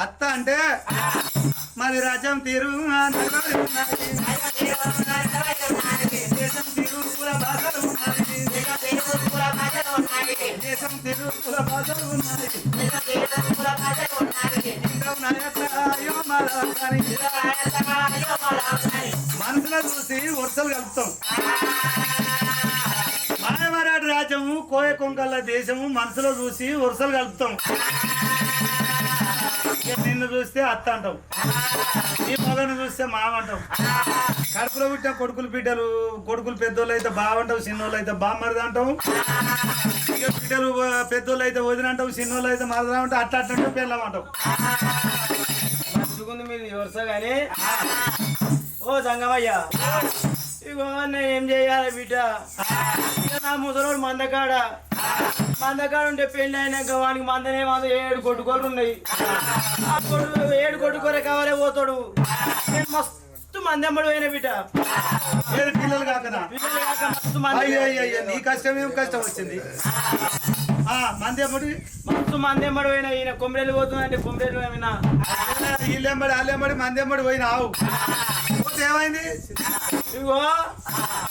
Speaker 2: అత్త అంటే మరి రాజ్యం తీరు దేశం తీరు కుల భాషలు ఉన్నాయి. దేశం తీరు కుల భాషలు ఉన్నాయి. మనసులో చూసి వరుసలు కలుపుతాం. మానవరాడు రాజ్యము కోయ కొంకల్ల దేశము మనసులో చూసి వరుసలు కలుపుతాం. నిన్ను చూస్తే అత్త అంటాం, నీ మగను చూస్తే మామ అంటాం. కడుపులో పుట్టిన కొడుకులు బిడ్డలు, కొడుకులు పెద్దోళ్ళు అయితే బావంటావు, చిన్నోళ్ళు అయితే బామ్మరిది అంటాం. ఇక బిడ్డలు పెద్దోళ్ళు అయితే వదిన అంటావు, చిన్నోళ్ళు అయితే మరదా అంటావు. అట్లా అట్లా పెళ్ళం అంటాం.
Speaker 3: మంచుకుంది మీరు వరుస కానీ. ఓ సంగమయ్య, ఇగో నేను ఏం చేయాలి బిడ్డ? ఇక నా ముసలోడు మందకాడ ఉంటే పెళ్లి అయినాక వానికి మందనే 7 కొట్టుకోలు ఉన్నాయి. ఆ 7 కొట్టుకోరే కావాలే పోతాడు. నేను మస్తు మందెమ్మడి పోయిన బిడ్డ.
Speaker 2: పిల్లలు కాక
Speaker 3: మస్తు మంది.
Speaker 2: నీ కష్టం ఏం కష్టం వచ్చింది? మందెమ్మడి
Speaker 3: మస్తు మందెమ్మడి పోయినా. ఈయన కొమ్మరేలు పోతుందంటే కొమ్మరేలు ఏమైనా
Speaker 2: వీళ్ళెంబడి వాళ్ళెంబడి మందెమ్మడి పోయినా ఏమైంది?
Speaker 3: ఇగో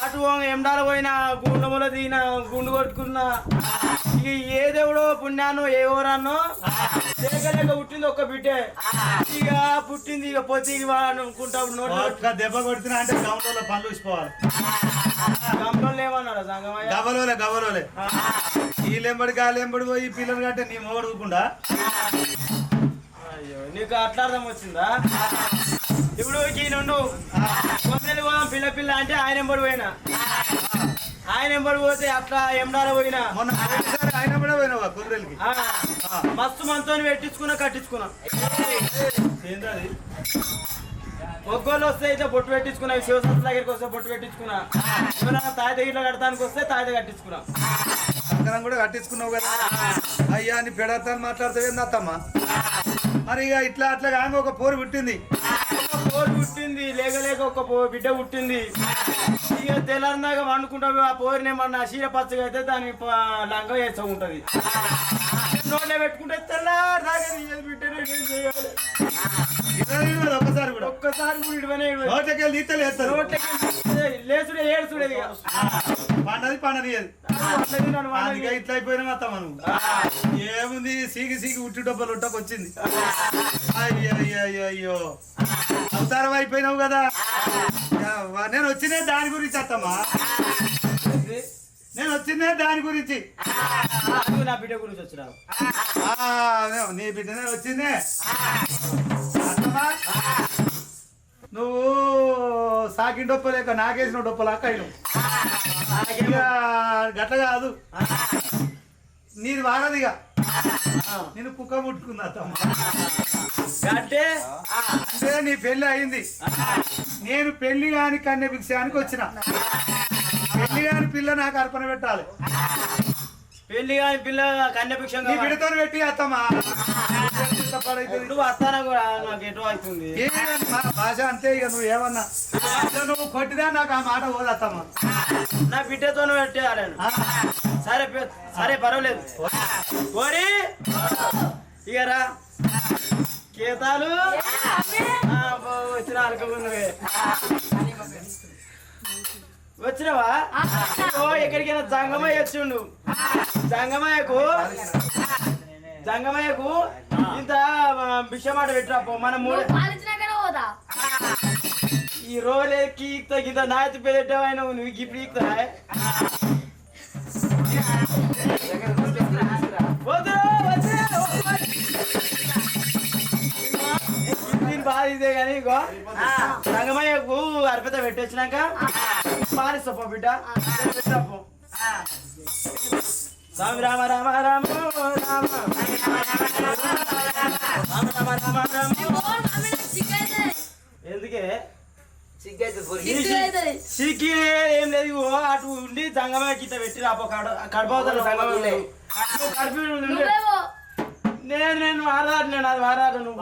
Speaker 3: అటు ఎండాల పోయినా, గుండములో దిగిన, గుండు కొట్టుకున్నా. ఇక ఏ దేవుడో పుణ్యానో ఏ ఊరానో లేక పుట్టింది ఒక్క బిడ్డే. ఇక పుట్టింది ఇక పొత్తికి అనుకుంటావు.
Speaker 2: దెబ్బ కొడుతున్నా అంటే గమనంలో పనులు చూసిపోవాలి.
Speaker 3: గమనంలో ఏమన్నారా సంగమయ్య?
Speaker 2: గవలోలే వీళ్ళెంబడి గాలెంబడి పోయి పిల్లలు కంటే నీ మొగడు ఊకుండా.
Speaker 3: అయ్యో నీకు అట్లా అర్థం వచ్చిందా? ఇప్పుడు ఈయనుండు కొమ్మలు పిల్ల పిల్ల అంటే ఆయన ఎంబడి పోయినా. ఆయన ఎంబడి పోతే అట్లా ఎండాల పోయినా.
Speaker 2: మొన్న ఆయన కూడా పోయినావా కుర్రెలకి?
Speaker 3: మస్తు మనతో కట్టించుకున్నా.
Speaker 2: ఏంటది?
Speaker 3: ఒగ్గోళ్ళు వస్తే అయితే బొట్టు పెట్టించుకున్నా. శివశాస్త్రి దగ్గరికి వస్తే బొట్టు పెట్టించుకున్నా. ఎవరైనా తాయిత ఇట్లా కడతానికి వస్తే తాయిత కట్టించుకున్నా.
Speaker 2: కంకణం కూడా కట్టించుకున్నావు కదా. అయ్యా అని పెడతాను మాట్లాడుతావు ఏందత్తమ్మా? మరి ఇక ఇట్లా అట్లా కాక ఒక పోరు పుట్టింది.
Speaker 3: పోరు పుట్టింది లేక ఒక బిడ్డ పుట్టింది. ఇక తెల్లారినాక వండుకుంటా ఆ పోరినేమన్నా చీర పచ్చగా అయితే దాని లంగ వేస్తూ ఉంటది. నోట్లో పెట్టుకుంటే తెల్లారినాక బిడ్డను ఏం చేయాలి?
Speaker 2: ఒక్కసారి కూడా
Speaker 3: ఒక్కసారి కూడా ఇటువనే
Speaker 2: నోట్లకెళ్ళి తీస్తే లేస్తారు.
Speaker 3: లేచుడే ఏడుచుడే ఇక
Speaker 2: పండది పండనియదు. అందుకే ఇట్లా అయిపోయినా అత్త మనం ఏముంది సీకి ఉట్టి డబ్బలు ఉట్టకొచ్చింది. అయ్యో అవతారం అయిపోయినావు కదా. నేను వచ్చినే దాని గురించి అత్తమ్మా, నేను వచ్చిందే దాని గురించి.
Speaker 3: నా బిడ్డ గురించి వచ్చినావు.
Speaker 2: నీ బిడ్డనే వచ్చిందే అత్తమ్మా. నువ్వు సాకిన డొప్ప లేక నాకేసిన డొప్పలాక అయినావు. గట్ల కాదు, నీది వారదిగా. నేను కుక్క ముట్టుకుంది అత్తమ్మ.
Speaker 3: అంటే
Speaker 2: నీ పెళ్లి అయింది, నేను పెళ్లి కాని కన్య భిక్షానికి వచ్చిన. పెళ్లి కాని పిల్ల నాకు అర్పణ పెట్టాలి.
Speaker 3: పెళ్లి కాని పిల్ల కన్యాభిక్షం
Speaker 2: నీ బిడ్డతో పెట్టి అత్తమ్మా.
Speaker 3: నువ్వు వస్తానా కూడా నాకు ఎటు అవుతుంది.
Speaker 2: భాష అంతే. ఇక నువ్వు ఏమన్నా నువ్వు కొట్టినా నాకు ఆ మాట పోదత్తమ్మా.
Speaker 3: నా బిడ్డతో పెట్టేయాలి. సరే సరే పర్వాలేదు. కోరి ఇక రా కేతాలు వచ్చిన అనుకున్నవే. వచ్చినవా? ఎక్కడికైనా జంగమయ్య వచ్చిండు. జంగమయ్యకు ఇంత బిషమాట పెట్టిరాపో. మనం ఈ రోజుకి ఇంత నాయతి పెట్టావైనా నువ్వు ఇప్పుడు ఈక్తా బాధ ఇదే కానీ ఇగో రంగమయ్యకు అర్పిత పెట్టొచ్చినాక పాలిస్తాపో బిడ్డ. పెట్టాపో స్వామి రామ రామ రామ రామ రామ రామ రామ. ఎందుకే సిగ్గి ఏం లేదు. అటు ఉండి సంగమయ్య గిట్ట పెట్టి రాపో. కడపవుతాను సంగమయ్య కడుపు. నేను వారాడు, నేను అది వారాడు. నువ్వు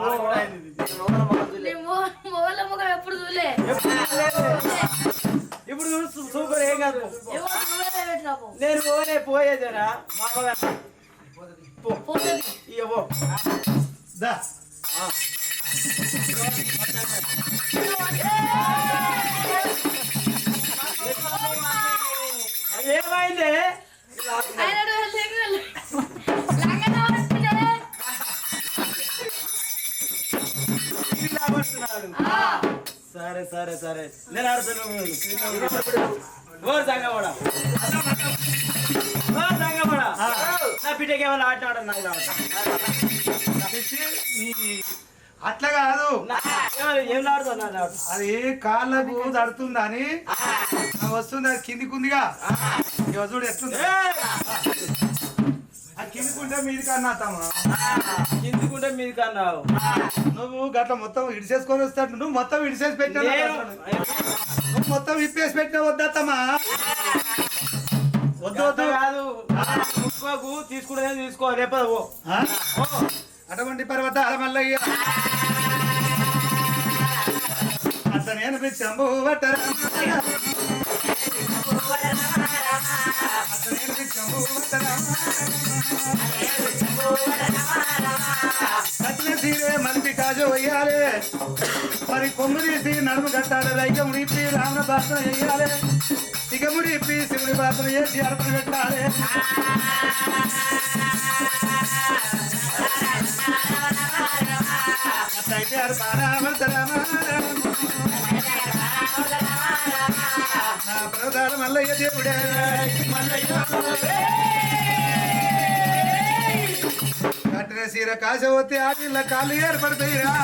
Speaker 3: ఇప్పుడు సూపర్ ఏం కాదు. నేను పోయేదేనా ఇవ్వ ఏమైంది? సరే సరే సరే నేను ఆడుతున్నాను. సంగమడా నా బిడ్డకి ఏమైనా ఆట ఆడ
Speaker 2: అట్లా కాదు.
Speaker 3: ఏం ఆడుతున్నా?
Speaker 2: అది కాళ్ళకు తడుతుందని వస్తుంది. అది కిందికుందిగా చూడు ఎట్లుంది. అది కిందికుంటే మీది కన్నా అత్తమ్మా.
Speaker 3: కిందికుంటే మీది కన్నావు.
Speaker 2: నువ్వు గట్ల మొత్తం ఇడిసేసుకొని వస్తాడు. నువ్వు మొత్తం ఇడిసేసి పెట్టినా, నువ్వు మొత్తం ఇప్పేసి పెట్టినా వద్దమ్మా. వద్దు
Speaker 3: కాదు, ముక్కుకు తీసుకుంటే తీసుకో. రేపు
Speaker 2: అటువంటి పర్వతాల మల్లయ్య అంత నేను శంభు పట్టరా తీరే మలిపి కాజు వెయ్యాలి. మరి కొమ్ము తీసి నడుము కట్టాలి. రైకముడి ఇప్పి రావణ ప్రార్థన చెయ్యాలి. సిగముడి ఇప్పి శివుడి ప్రార్థన చేసి అర్పణ పెట్టాలి. అట్లయితే నా ప్రధాన మల్లయ్య దేవుడే. కట్టిన సీర కాశవతి ఆడిళ్ళ కాళ్ళు ఏర్పడతాయిరా.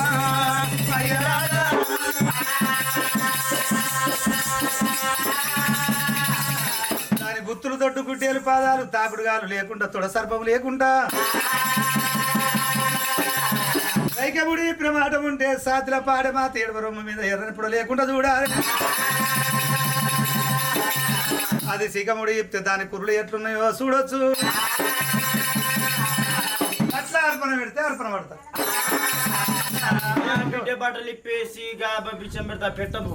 Speaker 2: దాని గుత్తులు తొట్టు గుడ్డేలు పాదాలు తాకుడుగాలు లేకుండా తొడ సర్పం లేకుండా రైకముడి ప్రమాదం ఉంటే సాతిల పాడే మా తేడవరొమ్మ మీద ఎర్రనిప్పుడు లేకుండా చూడాలి. అది సిగముడి చెప్తే దాని కుర్రలు ఎట్లున్నాయో చూడొచ్చు. అట్లా అర్పణ పెడితే అర్పణ పడతా.
Speaker 3: బట్టలు ఇప్పేసి బిచ్చం పెడతా పెట్టబో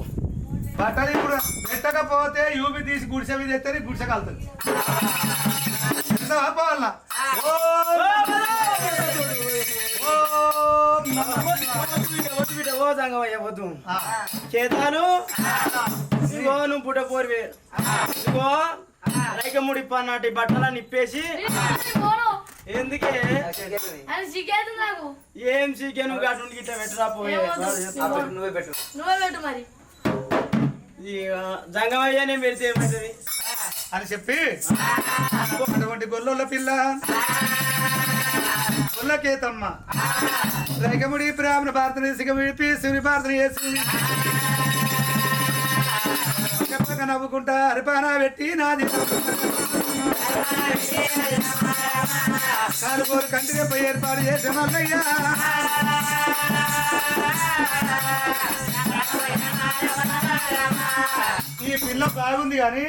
Speaker 2: బట్టలు ఇప్పుడు పెట్టకపోతే యూపి తీసి గుడిసె మీద ఎత్తే గుడిసె కలుతుంది పోవాలా
Speaker 3: ఓ సంగమయ్య వద్దు చేతాను ఇగో నువ్వు పుట్ట పోరివే ఇగో రైకముడి పన్నాటి బట్టలని ఇప్పేసి ఎందుకే ఏం సీకే నువ్వు అటు గిట్ట పెట్టరా పోయే
Speaker 4: నువ్వే పెట్టు మరి
Speaker 3: జంగమయ్య నేను పెడితే ఏమవుతుంది
Speaker 2: అని చెప్పి అటువంటి గొల్లల పిల్ల గొల్లకేతమ్మ రైకముడి బ్రాహ్మణ ప్రార్థన సిగమిడిపి శివుని ప్రార్థన చేసి నవ్వుకుంటా అరిపానా పెట్టి నాది కాలుకోరు కంటిగా ఏర్పాటు చేసే మల్లయ్యా ఈ పిల్ల బాగుంది కానీ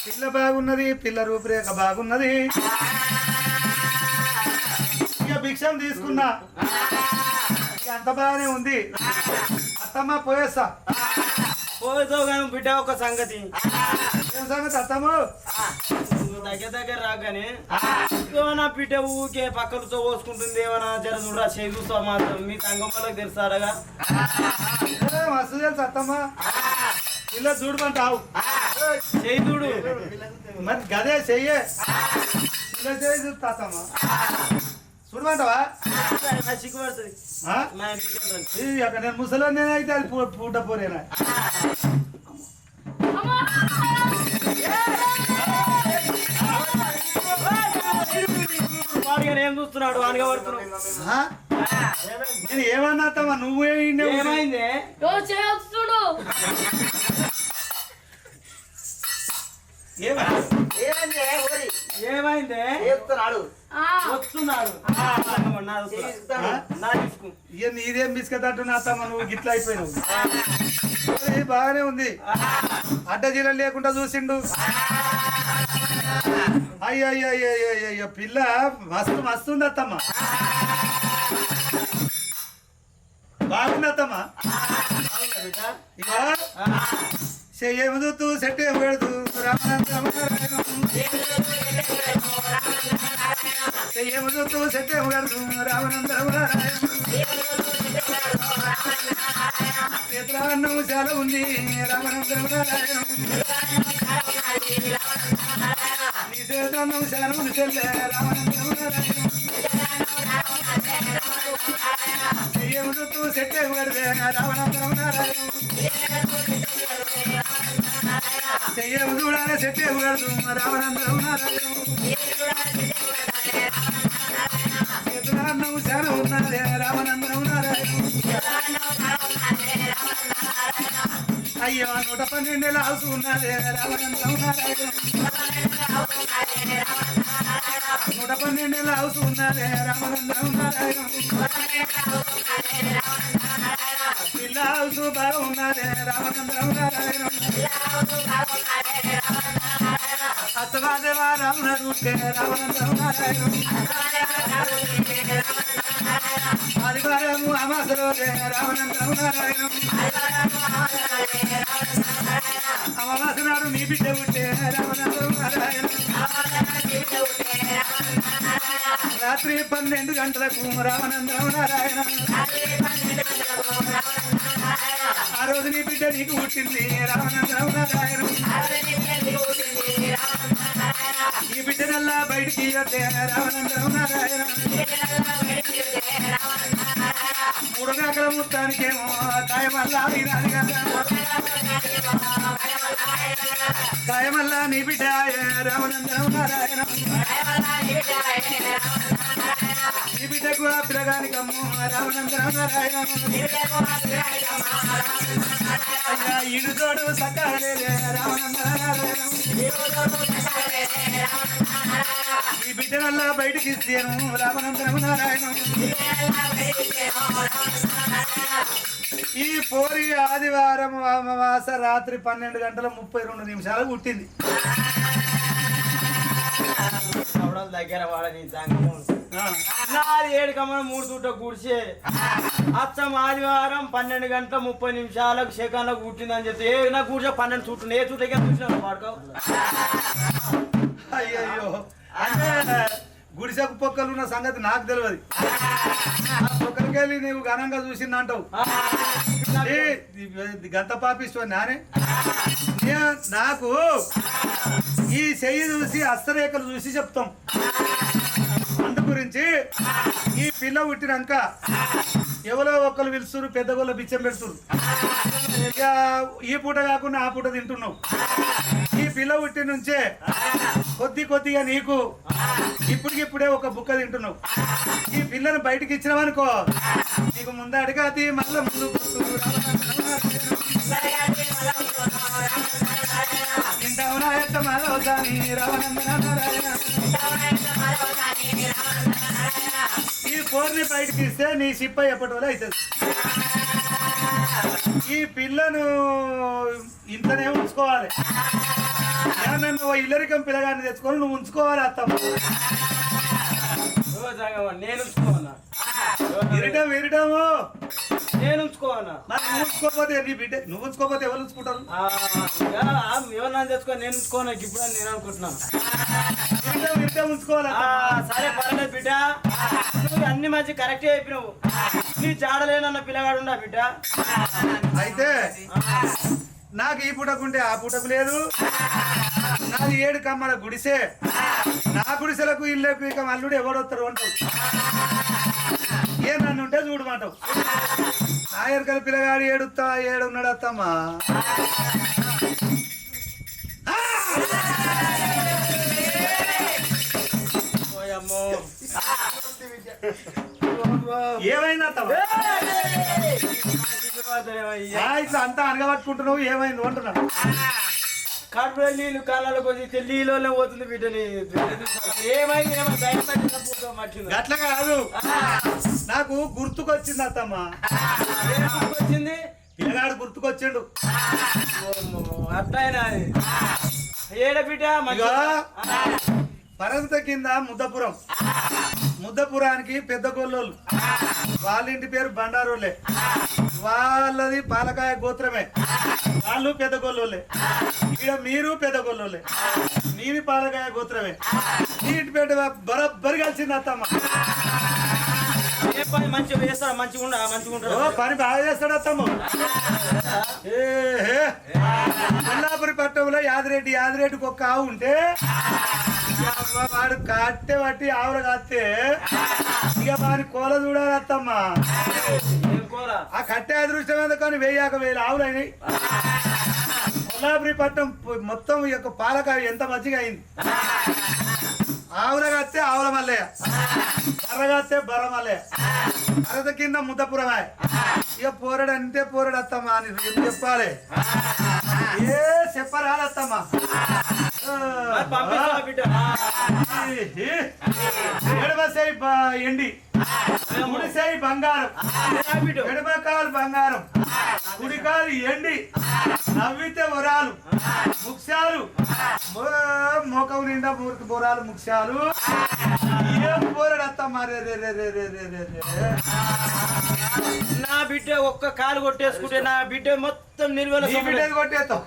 Speaker 2: పిల్ల బాగున్నది పిల్ల రూపురేఖ బాగున్నది ఇక భిక్షం తీసుకున్నా ఇక అంత బాగానే ఉంది అత్తమ్మ పోయేస్తా
Speaker 3: పోతావు కానీ బిడ్డ ఒక సంగతి
Speaker 2: ఏం సంగతి అత్తమ్మ
Speaker 3: దగ్గర రాగానే ఇగో నా బిడ్డ ఊకే పక్కలతో పోసుకుంటుంది ఏమన్నా జర చూడరా చేయి చూస్తా మాత్రం మీ సంఘం వాళ్ళకి తెలుసాడగా
Speaker 2: మస్తు తెలుసు అత్తమ్మ పిల్ల చూడమంటావు
Speaker 3: చేయి చూడు
Speaker 2: మరి గదే చెయ్యే పిల్ల చేయి చూస్తా అత్తమ్మ చూడమంటావా
Speaker 3: సిగ్గుపడుతుంది
Speaker 2: ఆ?
Speaker 3: మా ఇంటికి రండి.
Speaker 2: ఈ అక్కడ నేను ముసలి అయితే అది పూట పోరేనా
Speaker 3: వాడిగా ఏం చూస్తున్నాడు వాడిగా పడుతున్నాడు
Speaker 2: ఆ? నేను ఏమన్నా అత్తమ్మ నువ్వే
Speaker 3: ఏమైంది
Speaker 4: చూడు
Speaker 3: ఏమైంది
Speaker 4: చెప్తున్నాడు
Speaker 3: వస్తున్నాడు నా తీసుకు
Speaker 2: ఇక నీదేం బిస్కెట్ అంటున్నా అత్తమ్మ నువ్వు గిట్ల అయిపోయినావు ఇది బాగానే ఉంది అడ్డజీల లేకుండా చూసిండు అయ్యో పిల్ల మస్తు మస్తు ఉంది అత్తమ్మ బాగుంది అత్తమ్మ ఇక చెయ్యముదుతూ సెట్ పెడుతూ చెయ్యముదుతూ సెట్ పెడుతూ రామనందరమరాయణం చాలా ఉంది రామనందరమరాయణం నీ చేతన్నం చాలా ఉంది చెల్లె రామనందరమరాయణం చెయ్యముదుతూ సెట్ పెడితే రామనందరమరాయణం చెయ్యము చూడాలి సెట్ పెడుతూ రామనందరమరాయణం చేతులన్నం చాలా ఉన్నదే రామనందరమరాయణం అయ్యో 112 హౌస్ ఉన్నదే రామనందరమరాయణం 112 హౌస్ ఉన్నదే రామనందరమరాయణం పిల్ల హౌస్ బాగున్నదే రామనందరమరాయణం అత్తవాదేవా రామనడుకే రామనందరమరాయణం ఆదివారము అమాసరోదే రామనందరమరాయణం అమావాస నాడు నీ బిడ్డ ఉంటే రామనందరమరాయణం రాత్రి 12 గంటలకు రామనందరమరాయణం ఆ రోజు నీ బిడ్డ నీకు పుట్టింది రామనందరమరాయణం ఈ బిడ్డనల్లా బయటికి వస్తే రామనందరమరాయణం 3 గంటల మొత్తానికేమో కాయమల్లా వినాలి కదా కాయమల్లా నీ బిడ్డ రామనందరమరాయణం ఈ బిడ్డకు ఆ పిల్లగానికమ్మో రామనందరమరాయణం అయ్యా ఈడు తోడు సకాలే రామనందరమరాయణం ఈ బిడ్డనల్లా బయటికి ఇస్తేను రామనందరమరాయణం ఈ పోరి ఆదివారం అమావాస రాత్రి 12:32 పుట్టింది
Speaker 3: దగ్గర వాడని సంఘం
Speaker 2: ఆ.
Speaker 3: నాది 7 కమ్మలు 3 తూట కూర్చే అచ్చం ఆదివారం 12 గంటల 30 నిమిషాలకు సెకండ్లకు పుట్టిందని చెప్తే నా కూర్చో 12 తూట్లు ఏ తూటకే చూసినా పాడుకో
Speaker 2: అయ్యయ్యో అంటే గుడిసెకు పొక్కలు ఉన్న సంగతి నాకు తెలియదు పొక్కలకెళ్ళి నీవు ఘనంగా చూసింది అంటావు గంత పాపిస్తు నానే నాకు ఈ చెయ్యి చూసి హస్తరేఖలు చూసి చెప్తాం అందు గురించి ఈ పిల్ల పుట్టినాక ఎవరో ఒకరు పిలుస్తురు పెద్ద గోళ్ళ బిచ్చం పెడుతురు ఇక ఈ పూట కాకుండా ఆ పూట తింటున్నావు ఈ పిల్ల పుట్టి నుంచే కొద్దిగా నీకు ఇప్పటికిప్పుడే ఒక బుక్క తింటున్నావు ఈ పిల్లని బయటకి ఇచ్చినావనుకో నీకు ముందు అడిగాది మళ్ళీ ముందు ఈ పోర్ని బయటకి ఇస్తే నీ సిప్ప ఎప్పటి వల్ల అవుతుంది ఈ పిల్లను ఇంట్లోనే ఉంచుకోవాలి నువ్వు ఇల్లరికం పిల్లగాన్ని తెచ్చుకొని నువ్వు ఉంచుకోవాలి అత్తమ్మ
Speaker 3: నేను ఉంచుకోవన్నా
Speaker 2: విరటము
Speaker 3: నేను ఉంచుకోవన్నా
Speaker 2: మరి నువ్వు ఉంచుకోకపోతే నీ బిడ్డ నువ్వు ఉంచుకోకపోతే ఎవరు ఉంచుకుంటారు
Speaker 3: ఎవరన్నా తెచ్చుకొని నేను ఉంచుకోను ఇప్పుడు నేను అనుకుంటున్నాను
Speaker 2: విరటం ఉంచుకోవాలి
Speaker 3: సరే పర్లేదు బిడ్డ నువ్వు అన్ని మంచి కరెక్ట్ చెప్పినావు నీ చాడలేనన్న పిల్లగాడు ఉన్నా బిడ్డ
Speaker 2: అయితే నాకు ఈ పూటకుంటే ఆ పూటకు లేదు నాది 7 కమ్మల గుడిసే నా గుడిసెలకు ఇల్లుకు ఇక అల్లుడు ఎవడొస్తారు అంటావు ఏ నన్ను ఉంటే చూడమంటావు నా ఎరకల పిల్లగాడు ఏడున్నాడు అత్తమ్మా ఏమైంది అత్తమ్మా ఇట్లా అంతా అనగబట్టుకుంటున్నావు ఏమైంది అంటున్నావు
Speaker 3: కడుపులో నీళ్ళు కాళ్ళలో కొద్ది నీళ్ళలో పోతుంది బిడ్డని ఏమైంది
Speaker 2: అట్లా కాదు నాకు గుర్తుకొచ్చింది అత్తమ్మ
Speaker 3: వచ్చింది
Speaker 2: పిల్లగాడు గుర్తుకొచ్చిండు
Speaker 3: అట్లా ఏడ బిడ్డ
Speaker 2: పరంత కింద ముద్దపురానికి పెద్ద గొల్లోళ్ళు వాళ్ళ ఇంటి పేరు బండారోళ్ళే వాళ్ళది పాలకాయ గోత్రమే వాళ్ళు పెద్ద గొల్లోళ్ళే ఇక్కడ మీరు పెద్ద గొల్లోళ్ళే నీది పాలకాయ గోత్రమే నీటి పేట బరబ్బరి కలిసింది అత్తమ్మ
Speaker 3: ఏ పని మంచిగా చేస్తాడు మంచిగా
Speaker 2: పని బాగా చేస్తాడు అత్తమ్మ కొల్లాపురి పట్టణంలో యాదిరెడ్డికి ఒక ఆవు ఉంటే వాడు కట్టె పట్టి ఆవులు కాస్తే ఇక వాడి కోల చూడాలి అత్తమ్మ ఆ కట్టె అదృష్టం ఎందుకని 1000 ఆవులు అయినాయి కొల్లాపురి పట్టణం మొత్తం ఈ యొక్క పాలకాయ ఎంత మంచిగా అయింది ఆవుల కత్తే ఆవుల మల్లయ్య బర్ర కత్తే బర్ర మల్లయ్య అరద కింద ముద్దపురమాయ ఇక పోరాడు అంటే పోరాడు అత్తమ్మా అని ఎందుకు చెప్పాలి ఏ చెప్పరాదత్తమ్మా ఎడమసై ఎండి కుడిసై బంగారం ఎడమకాలు బంగారం కుడికాలు ఎండి నవ్వితే వరాలు ముఖ్యాలు మోకం నిండా మూర్తి బోరాలు ముఖ్యాలు ఏం పోరాడత్తమ్మా
Speaker 3: నా బిడ్డ ఒక్క కాలు కొట్టేసుకుంటే నా బిడ్డ మొత్తం
Speaker 2: బిడ్డ కొట్టేస్తావు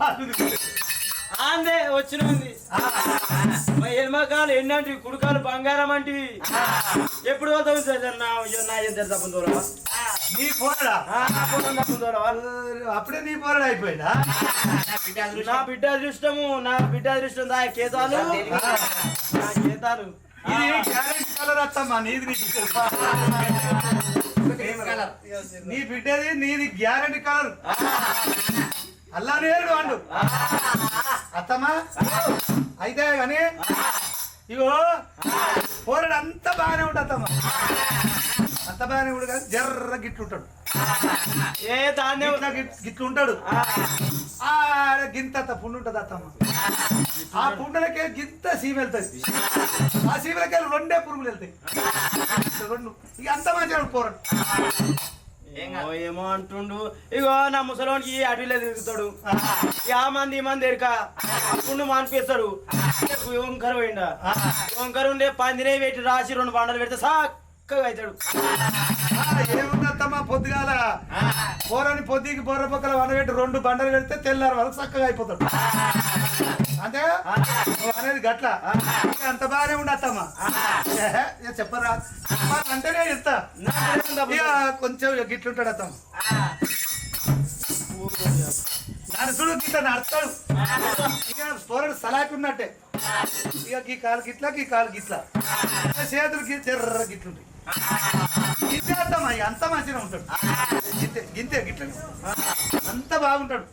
Speaker 3: ఆందే వచ్చింది ఎనిమకాలు ఎన్నంటివి కుడికాలు బంగారం అంటివి ఎప్పుడు పోతావు నా ఇద్దరు తప్ప
Speaker 2: నీ పోరాడా అప్పుడే నీ పోరాడు అయిపోయిందా
Speaker 3: నా బిడ్డ అదృష్టం దా కేతాలు నా కేతాలు
Speaker 2: ఇది గ్యారెంటీ కలర్ వస్తామ్మా నీది నీ బిడ్డది నీది గ్యారెంటీ కలర్ అల్లా నేడు అండు అత్తమ్మా అయితే కానీ ఇగో పోరాడు అంత బాగానే ఉంటుంది అత్తమ్మ అంత బాగానే ఉంటాడు కానీ జర్ర గిట్లుంటాడు
Speaker 3: ఏ ధాన్యం
Speaker 2: గిట్లుంటాడు గింత పుండు ఉంటుంది అత్తమ్మ ఆ పుండలకే గింత సీమ వెళ్తుంది ఆ సీమలకి 2 పురుగులు వెళ్తాయి 2 ఇక అంత మంచిగా పోరాడు
Speaker 3: ఏమో అంటుండు. ఇగో నా ముసలోనికి అడవిలో తిరుగుతాడు, యా మంది ఈ మంది ఎరక అప్పుడు మానిపిస్తాడు. ఓంకర పోయిండా, ఓంకర ఉండే పందినే పెట్టి రాసి 2 బండలు పెడితే చక్కగా అవుతాడు.
Speaker 2: ఏముందమ్మా పొద్దుగాల బోరని పొద్దుకి బోర్ర పక్కల వండబెట్టి 2 బండలు పెడితే తెల్లారు వరకు చక్కగా అయిపోతాడు. అంతే అనేది గట్ల అంత బాగానే ఉండత్తమ్మా. చెప్పరా అంటేనే ఇస్తా కొంచెం గిట్లుంటాడు అత్తమ్మ. నడుచుడు గిట్ల నడతాడు, ఇక పోరాడు సలాకి ఉన్నట్టే. ఇక ఈ కాలు గిట్లా ఈ కాలు గిట్లా చేతులు చెర్ర గిట్లుంటాయి. గింతే అత్తమ్మ, అంత మంచిగా ఉంటాడు. గింతే గింతే గిట్ల అంత బాగుంటాడు.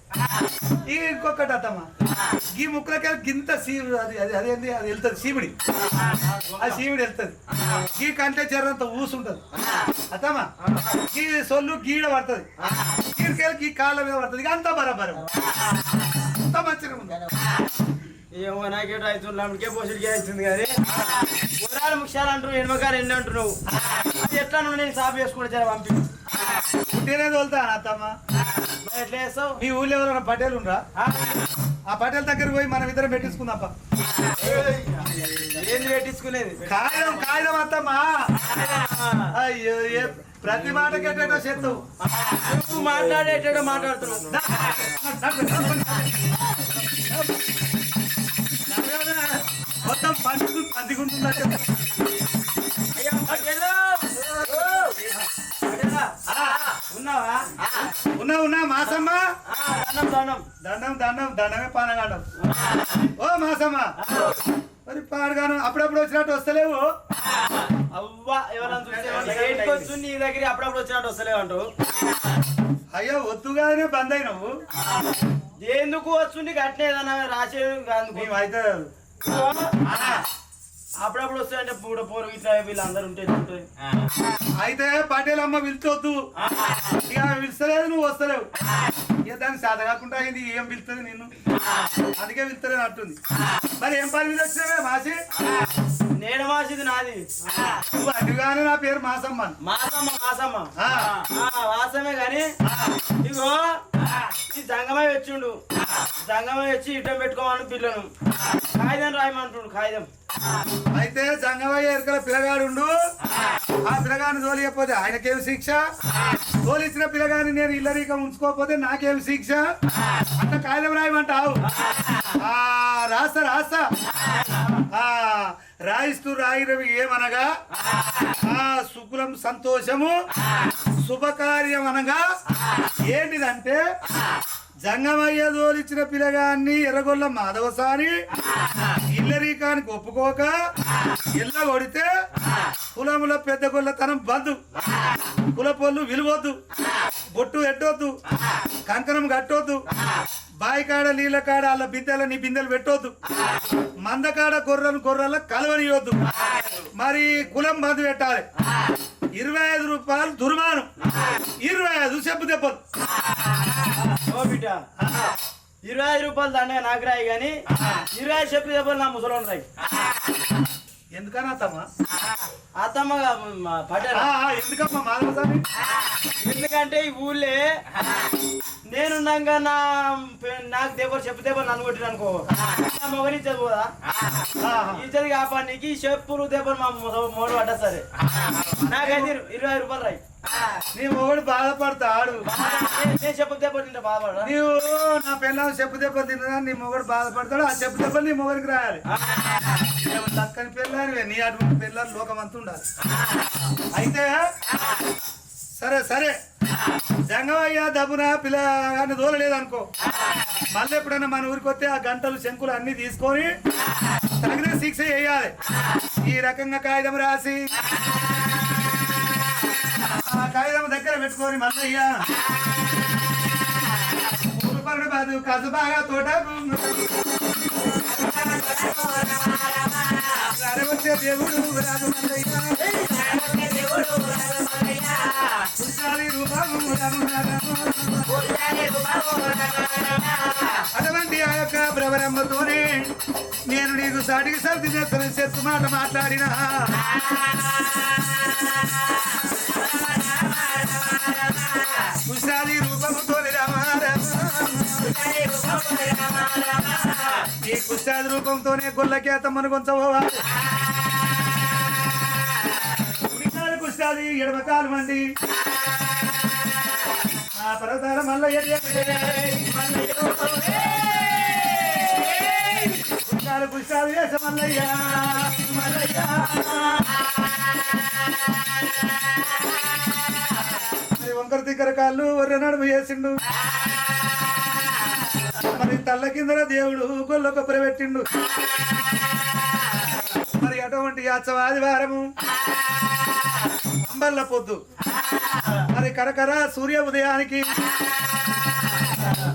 Speaker 2: ఇక ఇంకొకటి అత్తమ్మ, ఈ ముక్కలకి గింత అదేంది అది వెళ్తుంది సీమిడి, ఆ సీమిడి వెళ్తుంది. ఈ కంటే చెర్రంత ఊసుంటది అత్తమ్మ. ఈ సొల్లు గీడ పడుతుంది, గీడికెళ్ళి ఈ కాళ్ళ మీద పడుతుంది. ఇక అంతా బరాబరం అంత మంచిగా ఉంటుంది.
Speaker 3: ఏమో నాకేటో అవుతుంది, అమ్మకే పోషడికి అవుతుంది. కానీ ఉదరాలు ముఖ్యాలు అంటారు, ఎనమకాలు ఎన్ని అంటున్నావు. అది ఎట్లా నువ్వు నేను సాపు చేసుకుంటే జర పంపి
Speaker 2: పుట్టినే తోలుతా అత్తమ్మ.
Speaker 3: ఎట్లా చేస్తావు?
Speaker 2: మీ ఊళ్ళో ఎవరైనా పటేలు ఉండరా? ఆ పటేల్ దగ్గర పోయి మనం ఇద్దరం పెట్టించుకుందాం.
Speaker 3: ఏంది పెట్టించుకునేది?
Speaker 2: కాగితం కాగితం అత్తమ్మా. అయ్యో ప్రతి మాటకి ఎట్టేటో చెప్తావు,
Speaker 3: నువ్వు మాట్లాడేటో మాట్లాడుతున్నావు.
Speaker 2: మొత్తం పందిగుంటుందంటే
Speaker 3: ఉన్నావా?
Speaker 2: ఉన్నా మాసమ్మ.
Speaker 3: దండం
Speaker 2: దండం దండం దండమే పానగాండం. ఓ మాసమ్మ మరి పాడగాను అప్పుడప్పుడు వచ్చినట్టు వస్తలేవు.
Speaker 3: అవ్వా ఎవరైనా చూస్తే నీ దగ్గర అప్పుడప్పుడు వచ్చినట్టు వస్తలేవంటు.
Speaker 2: అయ్యో వద్దుగానే బంద్ అయినావు.
Speaker 3: ఎందుకు వస్తుంది అట్లే ఏదన్నా రాసేది
Speaker 2: మేమైతే
Speaker 3: అప్పుడప్పుడు వస్తాయంటే పూడ పోరు ఇట్లా వీళ్ళందరూ ఉంటే
Speaker 2: అయితే పటేల్ అమ్మ పిలిచొద్దు. ఇక పిలుస్తలేదు, నువ్వు వస్తలేవు. ఇక దానికి సాధ కాకుండా అయింది. ఏం పిలుస్తుంది నిన్ను, అందుకే పిలుస్తలేదు అంటుంది. మరి ఏం పని మీద వచ్చినావే మాసి?
Speaker 3: నేను మాసిది నాది.
Speaker 2: నువ్వు అటుగానే నా పేరు మాసమ్మ.
Speaker 3: మాసమ్మ మాసమ్మ మాసమే గాని ఇగో ఈ జంగమై వచ్చిండు. జంగమై వచ్చి ఇట్టం పెట్టుకోమని పిల్లను కాగితం రాయమంటుండు. కాగితం
Speaker 2: అయితే జంగమయ్య ఎరుకల పిల్లగాడు, ఆ పిల్లగాడిని తోలియకపోతే ఆయనకేం శిక్ష? తోలిచ్చిన పిల్లగాని నేను ఇల్లరీక ఉంచుకోకపోతే నాకేం శిక్ష? అంత కాగితం రాయమంటావు. రాస్తా రాస్తా రాయిస్తూ రాయిరవి ఏమనగా శుక్లం సంతోషము శుభకార్యం అనగా ఏంటిదంటే జంగమయ్య తోలిచ్చిన పిల్లగాన్ని ఎర్రగొల్ల మాధవసాని ఇల్లరీకానికి ఒప్పుకోక ఇళ్ళ కొడితే కులముల పెద్ద గొల్లతనం బంధు. కులపొల్లు విలువద్దు, బొట్టు ఎట్టొద్దు, కంకణం కట్టొద్దు, బాయికాడ నీళ్ళ కాడ అలా బిందెల నీ బిందెలు పెట్టొద్దు, మందకాడ గొర్రెల కలవనియొద్దు. మరి కులం బంధు పెట్టాలి. 25 రూపాయలు దుర్మానం, 25 చెప్పు దెబ్బలు.
Speaker 3: ఓ బిడ్డ 25 రూపాయలు దండగా నాకు రాయి కానీ 25 చెప్పు దెబ్బలు నా ముసలోని రాయి.
Speaker 2: ఎందుకన్నా అత్తమ్మ?
Speaker 3: అత్తమ్మ పడ్డారా?
Speaker 2: ఎందుకమ్మా మాధవసాని?
Speaker 3: ఎందుకంటే ఈ ఊళ్ళే నేనున్నాక నాకు దెబ్బలు చెప్పు దెబ్బలు నన్ను కొట్టిన అనుకో నా మొగని చదువుదా ఇచ్చది కాపానికి చెప్పులు దెబ్బలు మా మూడు పడ్డా సరే నాకైతే 25 రూపాయలు రాయి.
Speaker 2: నీ మొగుడు బాధపడతాడు.
Speaker 3: నేను చెప్పు దెబ్బలు తింటే బాధపడరా?
Speaker 2: నీవు నా పిల్లలు చెప్పు దెబ్బలు తిన్నా నీ మొగుడు బాధపడతాడు. ఆ చెప్పు దెబ్బలు నీ మొగుడికి రాయాలి. చక్కని పిల్లలు నీ అటువంటి పిల్లలు లోకమంతా ఉండాలి. అయితే సరే సరే జంగమయ్య దబ్బున పిల్లగాన్ని దూరలేదు అనుకో, మళ్ళీ ఎప్పుడైనా మన ఊరికి వస్తే ఆ గంటలు శంకులు అన్ని తీసుకొని తగిన శిక్ష వేయాలి. ఈ రకంగా కాగితం రాసి ఆ కాగితం దగ్గర పెట్టుకొని మల్లయ్య ఊరుపరుడు బాదు కసుబాగా తోటకు వచ్చే దేవుడు రాదు మల్లయ్య అటువంటి ఆ యొక్క బ్రవరమ్మతోనే నేను నీకు సాటికి సర్ది చేస్తాను చెట్టు మాట మాట్లాడినా రూపంతోనే గొల్లకేత మనుగొంచబోవాలి కుడికాలు కుష్టాది ఎడమకాలు మండి ఆ పరదార మల్లయ్య కుష్టాలు కుష్టాలు వేస మల్లయ్య మరి వంకర తిక్కర కాళ్ళు ఒర్రె నడుము వేసిండు మరి తల్ల కిందర దేవుడు గొల్ల కొబ్బరి పెట్టిండు మరి అటువంటి ఆదివారము అంబల్ల పొద్దు మరి కరకర సూర్య ఉదయానికి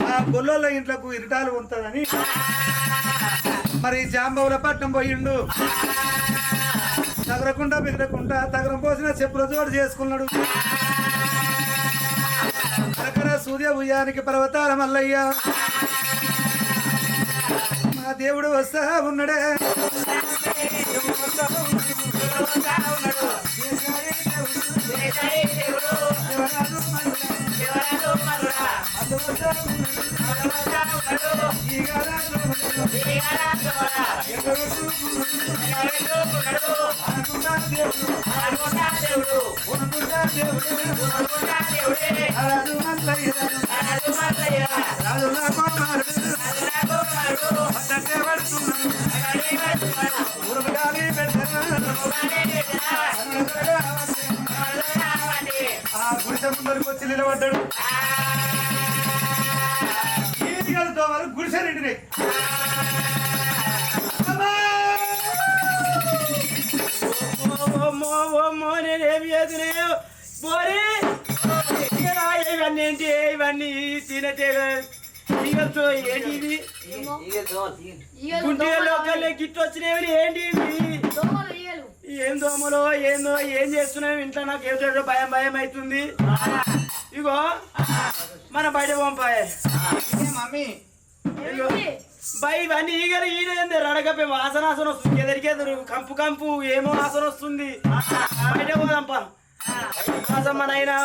Speaker 2: ఆ గొల్లోళ్ళ ఇంట్లకు ఇరిటాలు ఉంటుందని మరి జాంబవుల పట్నం పోయిండు తగరకుండా బెదరకుండా తగరం పోసిన చెప్పుల జోడు చేసుకున్నాడు కరకర సూర్య ఉదయానికి పర్వతాల మల్లయ్య మా దేవుడు వస్తా ఉన్నాడే ఆ గుడిసె ముందరికి వచ్చి నిలబడ్డాడు ఈగలతో వాళ్ళు గుడిసె నిండినాయి
Speaker 3: నేనేమి చేతులే ఇవన్నీ ఏంటి ఇవన్నీ తినతే ఈగలతో ఏంటి ఇది గుంటెలో గిట్టు వచ్చినవి ఏంటి ఇవి ఏం దోమలో ఏందో ఏం చేస్తున్నావు ఇంట్లో నాకు ఏదో భయం భయం అవుతుంది ఇగో మన బయట పంపాయ
Speaker 2: మమ్మీ
Speaker 3: బై ఇవన్నీ ఈగలు ఈయన రడగపే వాసన వస్తుంది ఎదరికెదరు కంపు కంపు ఏమో వాసన వస్తుంది బయట పోదాంపా వాసమ్మనైనా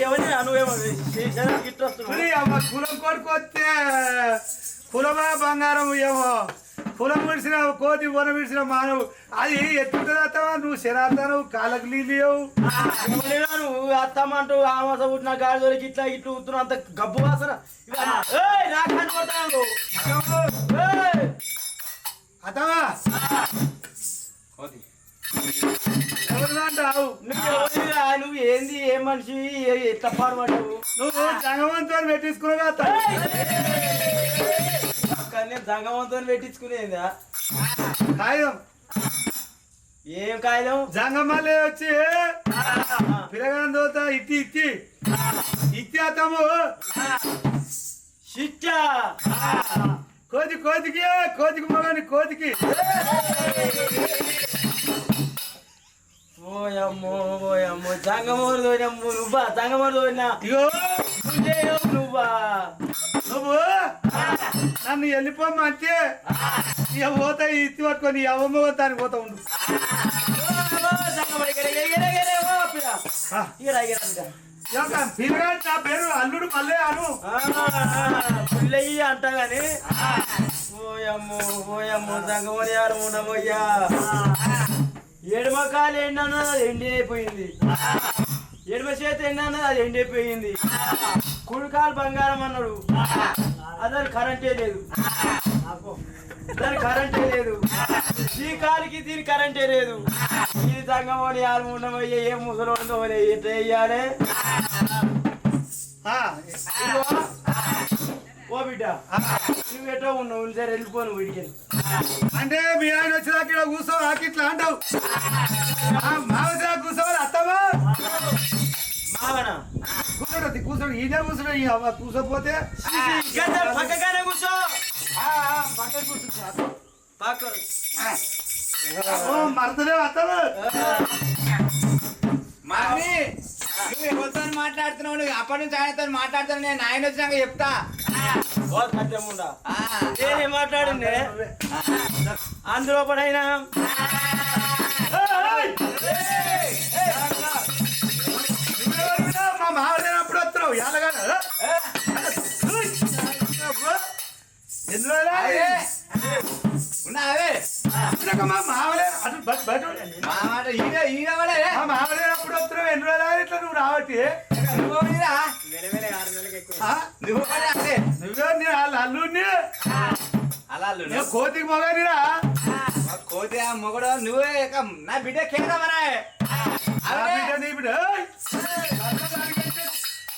Speaker 3: ఎవరిని నువ్వేమో గిట్టు వస్తున్నావు
Speaker 2: కులం కొడుకొస్తే కులమా బంగారం ఏమో కులం విడిచిన కోతి వన విడిచిన మానవు అది ఎత్తుంటుందా నువ్వు శరాతాను కాళ్ళకు నీళ్ళు
Speaker 3: నువ్వు అత్తమ్మంటూ ఆమాస పుట్టిన గాడి దొరికి ఇట్లా ఇట్లు ఊతున్నా అంత గబ్బు వాసన
Speaker 2: అతవా ఎవరుంటావు
Speaker 3: నువ్వు ఏంది ఏం మనిషి ఎట్లా పాడుపడ్డావు
Speaker 2: నువ్వు జంగవంతో పెట్టించుకున్నావు
Speaker 3: కానీ జంగవంతో పెట్టించుకునేదా
Speaker 2: కాగితం
Speaker 3: ఏం కాగితం
Speaker 2: జంగమల్లే వచ్చి పిల్లగాని దోత ఇత్తి ఇత్తి ఇత్తి అత్తము
Speaker 3: శిక్షా
Speaker 2: కోతికి మగాని కోతికి
Speaker 3: ఓయమ్మో జంగమూరు తోనమ్ము నువ్వా జంగమూరు తోడినా
Speaker 2: ఇగో
Speaker 3: నువ్వా
Speaker 2: నువ్వు నన్ను వెళ్ళిపోమంటే ఇక పోతా ఇత్తి పట్టుకొని అవ్వమ్మ దానికి పోతా ఉండు పిల్లగా నా పేరు అల్లుడు మల్లే అను
Speaker 3: పిల్లయ్యి అంటా గాని ఓయమ్మో జంగమూరి ఆరు ఉండబోయ్యా ఎడమ కాలు ఎండన్నది అది ఎండి అయిపోయింది ఎడమ చేతి ఎండన్నది అది ఎండి అయిపోయింది కుడి కాలు బంగారం అన్నాడు అదని కరెంటే లేదు దాని కరెంటే లేదు ఈ కాలికి దీని కరెంటే లేదు ఇది సంగమని ఆరు ఉండబోయే ఏ ముసలు ఎట్లా వేయాలి ఓ బిడ్డ నువ్వు ఎటో ఉన్నావు సరే వెళ్ళిపోను వీడికి
Speaker 2: అంటే మీ ఆయన వచ్చేదాకా ఇక్కడ కూర్చో ఇట్లా అంటావు మావసా కూర్చోవాలి అత్తమా
Speaker 3: మావనా
Speaker 2: కూర్చోడు ఈయన కూర్చోడు కూర్చోపోతే
Speaker 3: పక్కగానే కూర్చో
Speaker 2: పక్క కూర్చో
Speaker 3: పక్క
Speaker 2: మరదలేవు అత్తమా
Speaker 5: మమ్మీ నువ్వు ఎవరితో మాట్లాడుతున్నావు నువ్వు అప్పటి నుంచి ఆయనతో మాట్లాడుతాను నేను ఆయన వచ్చినాక చెప్తా
Speaker 3: నేనే మాట్లాడింది అందులో పడైనా
Speaker 2: నువ్వెవరు? మా మావలేనప్పుడు వస్తున్నావు ఎలాగా ఎందులో
Speaker 5: ఉన్నావే
Speaker 2: మా మావలే అటు బయట
Speaker 5: మా మాట ఈయన వాడే
Speaker 2: మా మావలేనప్పుడు వస్తున్నావు ఎన్ని రోజులు ఇట్లా నువ్వు రావట్టి
Speaker 5: నువ్వు మీరా?
Speaker 2: ఆ?
Speaker 5: నువ్వు కూడా అదే
Speaker 2: నువ్వే నీ వాళ్ళ అల్లుడిని
Speaker 5: అలా అల్లుడు.
Speaker 2: నేను కోతికి మొగనిరా
Speaker 5: మా కోతి ఆ మొగడు నువ్వే ఇక నా బిడ్డ కేదామనా
Speaker 2: నీ బిడ్డ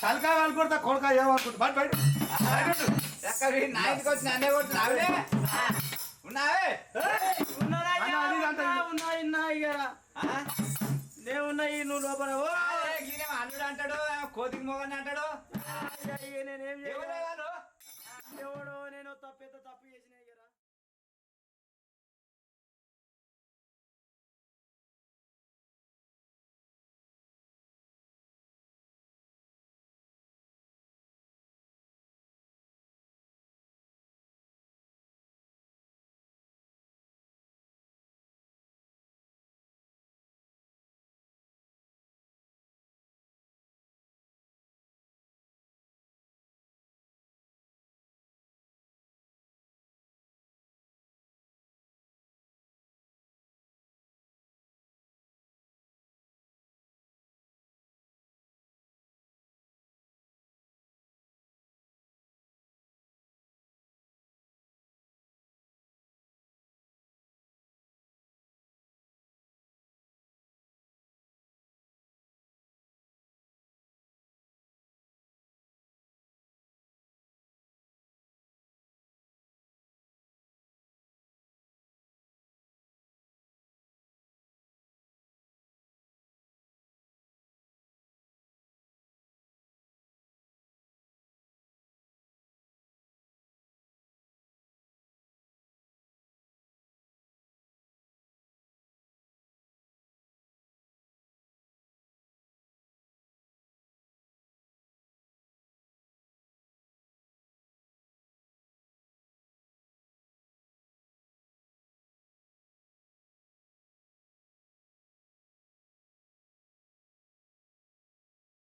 Speaker 2: తలకాయ వాళ్ళు కొడతా కొడక ఏమనుకుంటా బయట బయట
Speaker 5: నా ఇంటికి వచ్చి నన్నే కొడుతున్నావులే ఉన్నావే
Speaker 3: నేనున్నాయి నువ్వు లోపల ఓ.
Speaker 5: అల్లుడు అంటాడు కోతికి మొగని అంటాడు
Speaker 3: నేనేం
Speaker 5: ఎవరే వాళ్ళు?
Speaker 3: ఎవడో నేను తప్పు చేసిన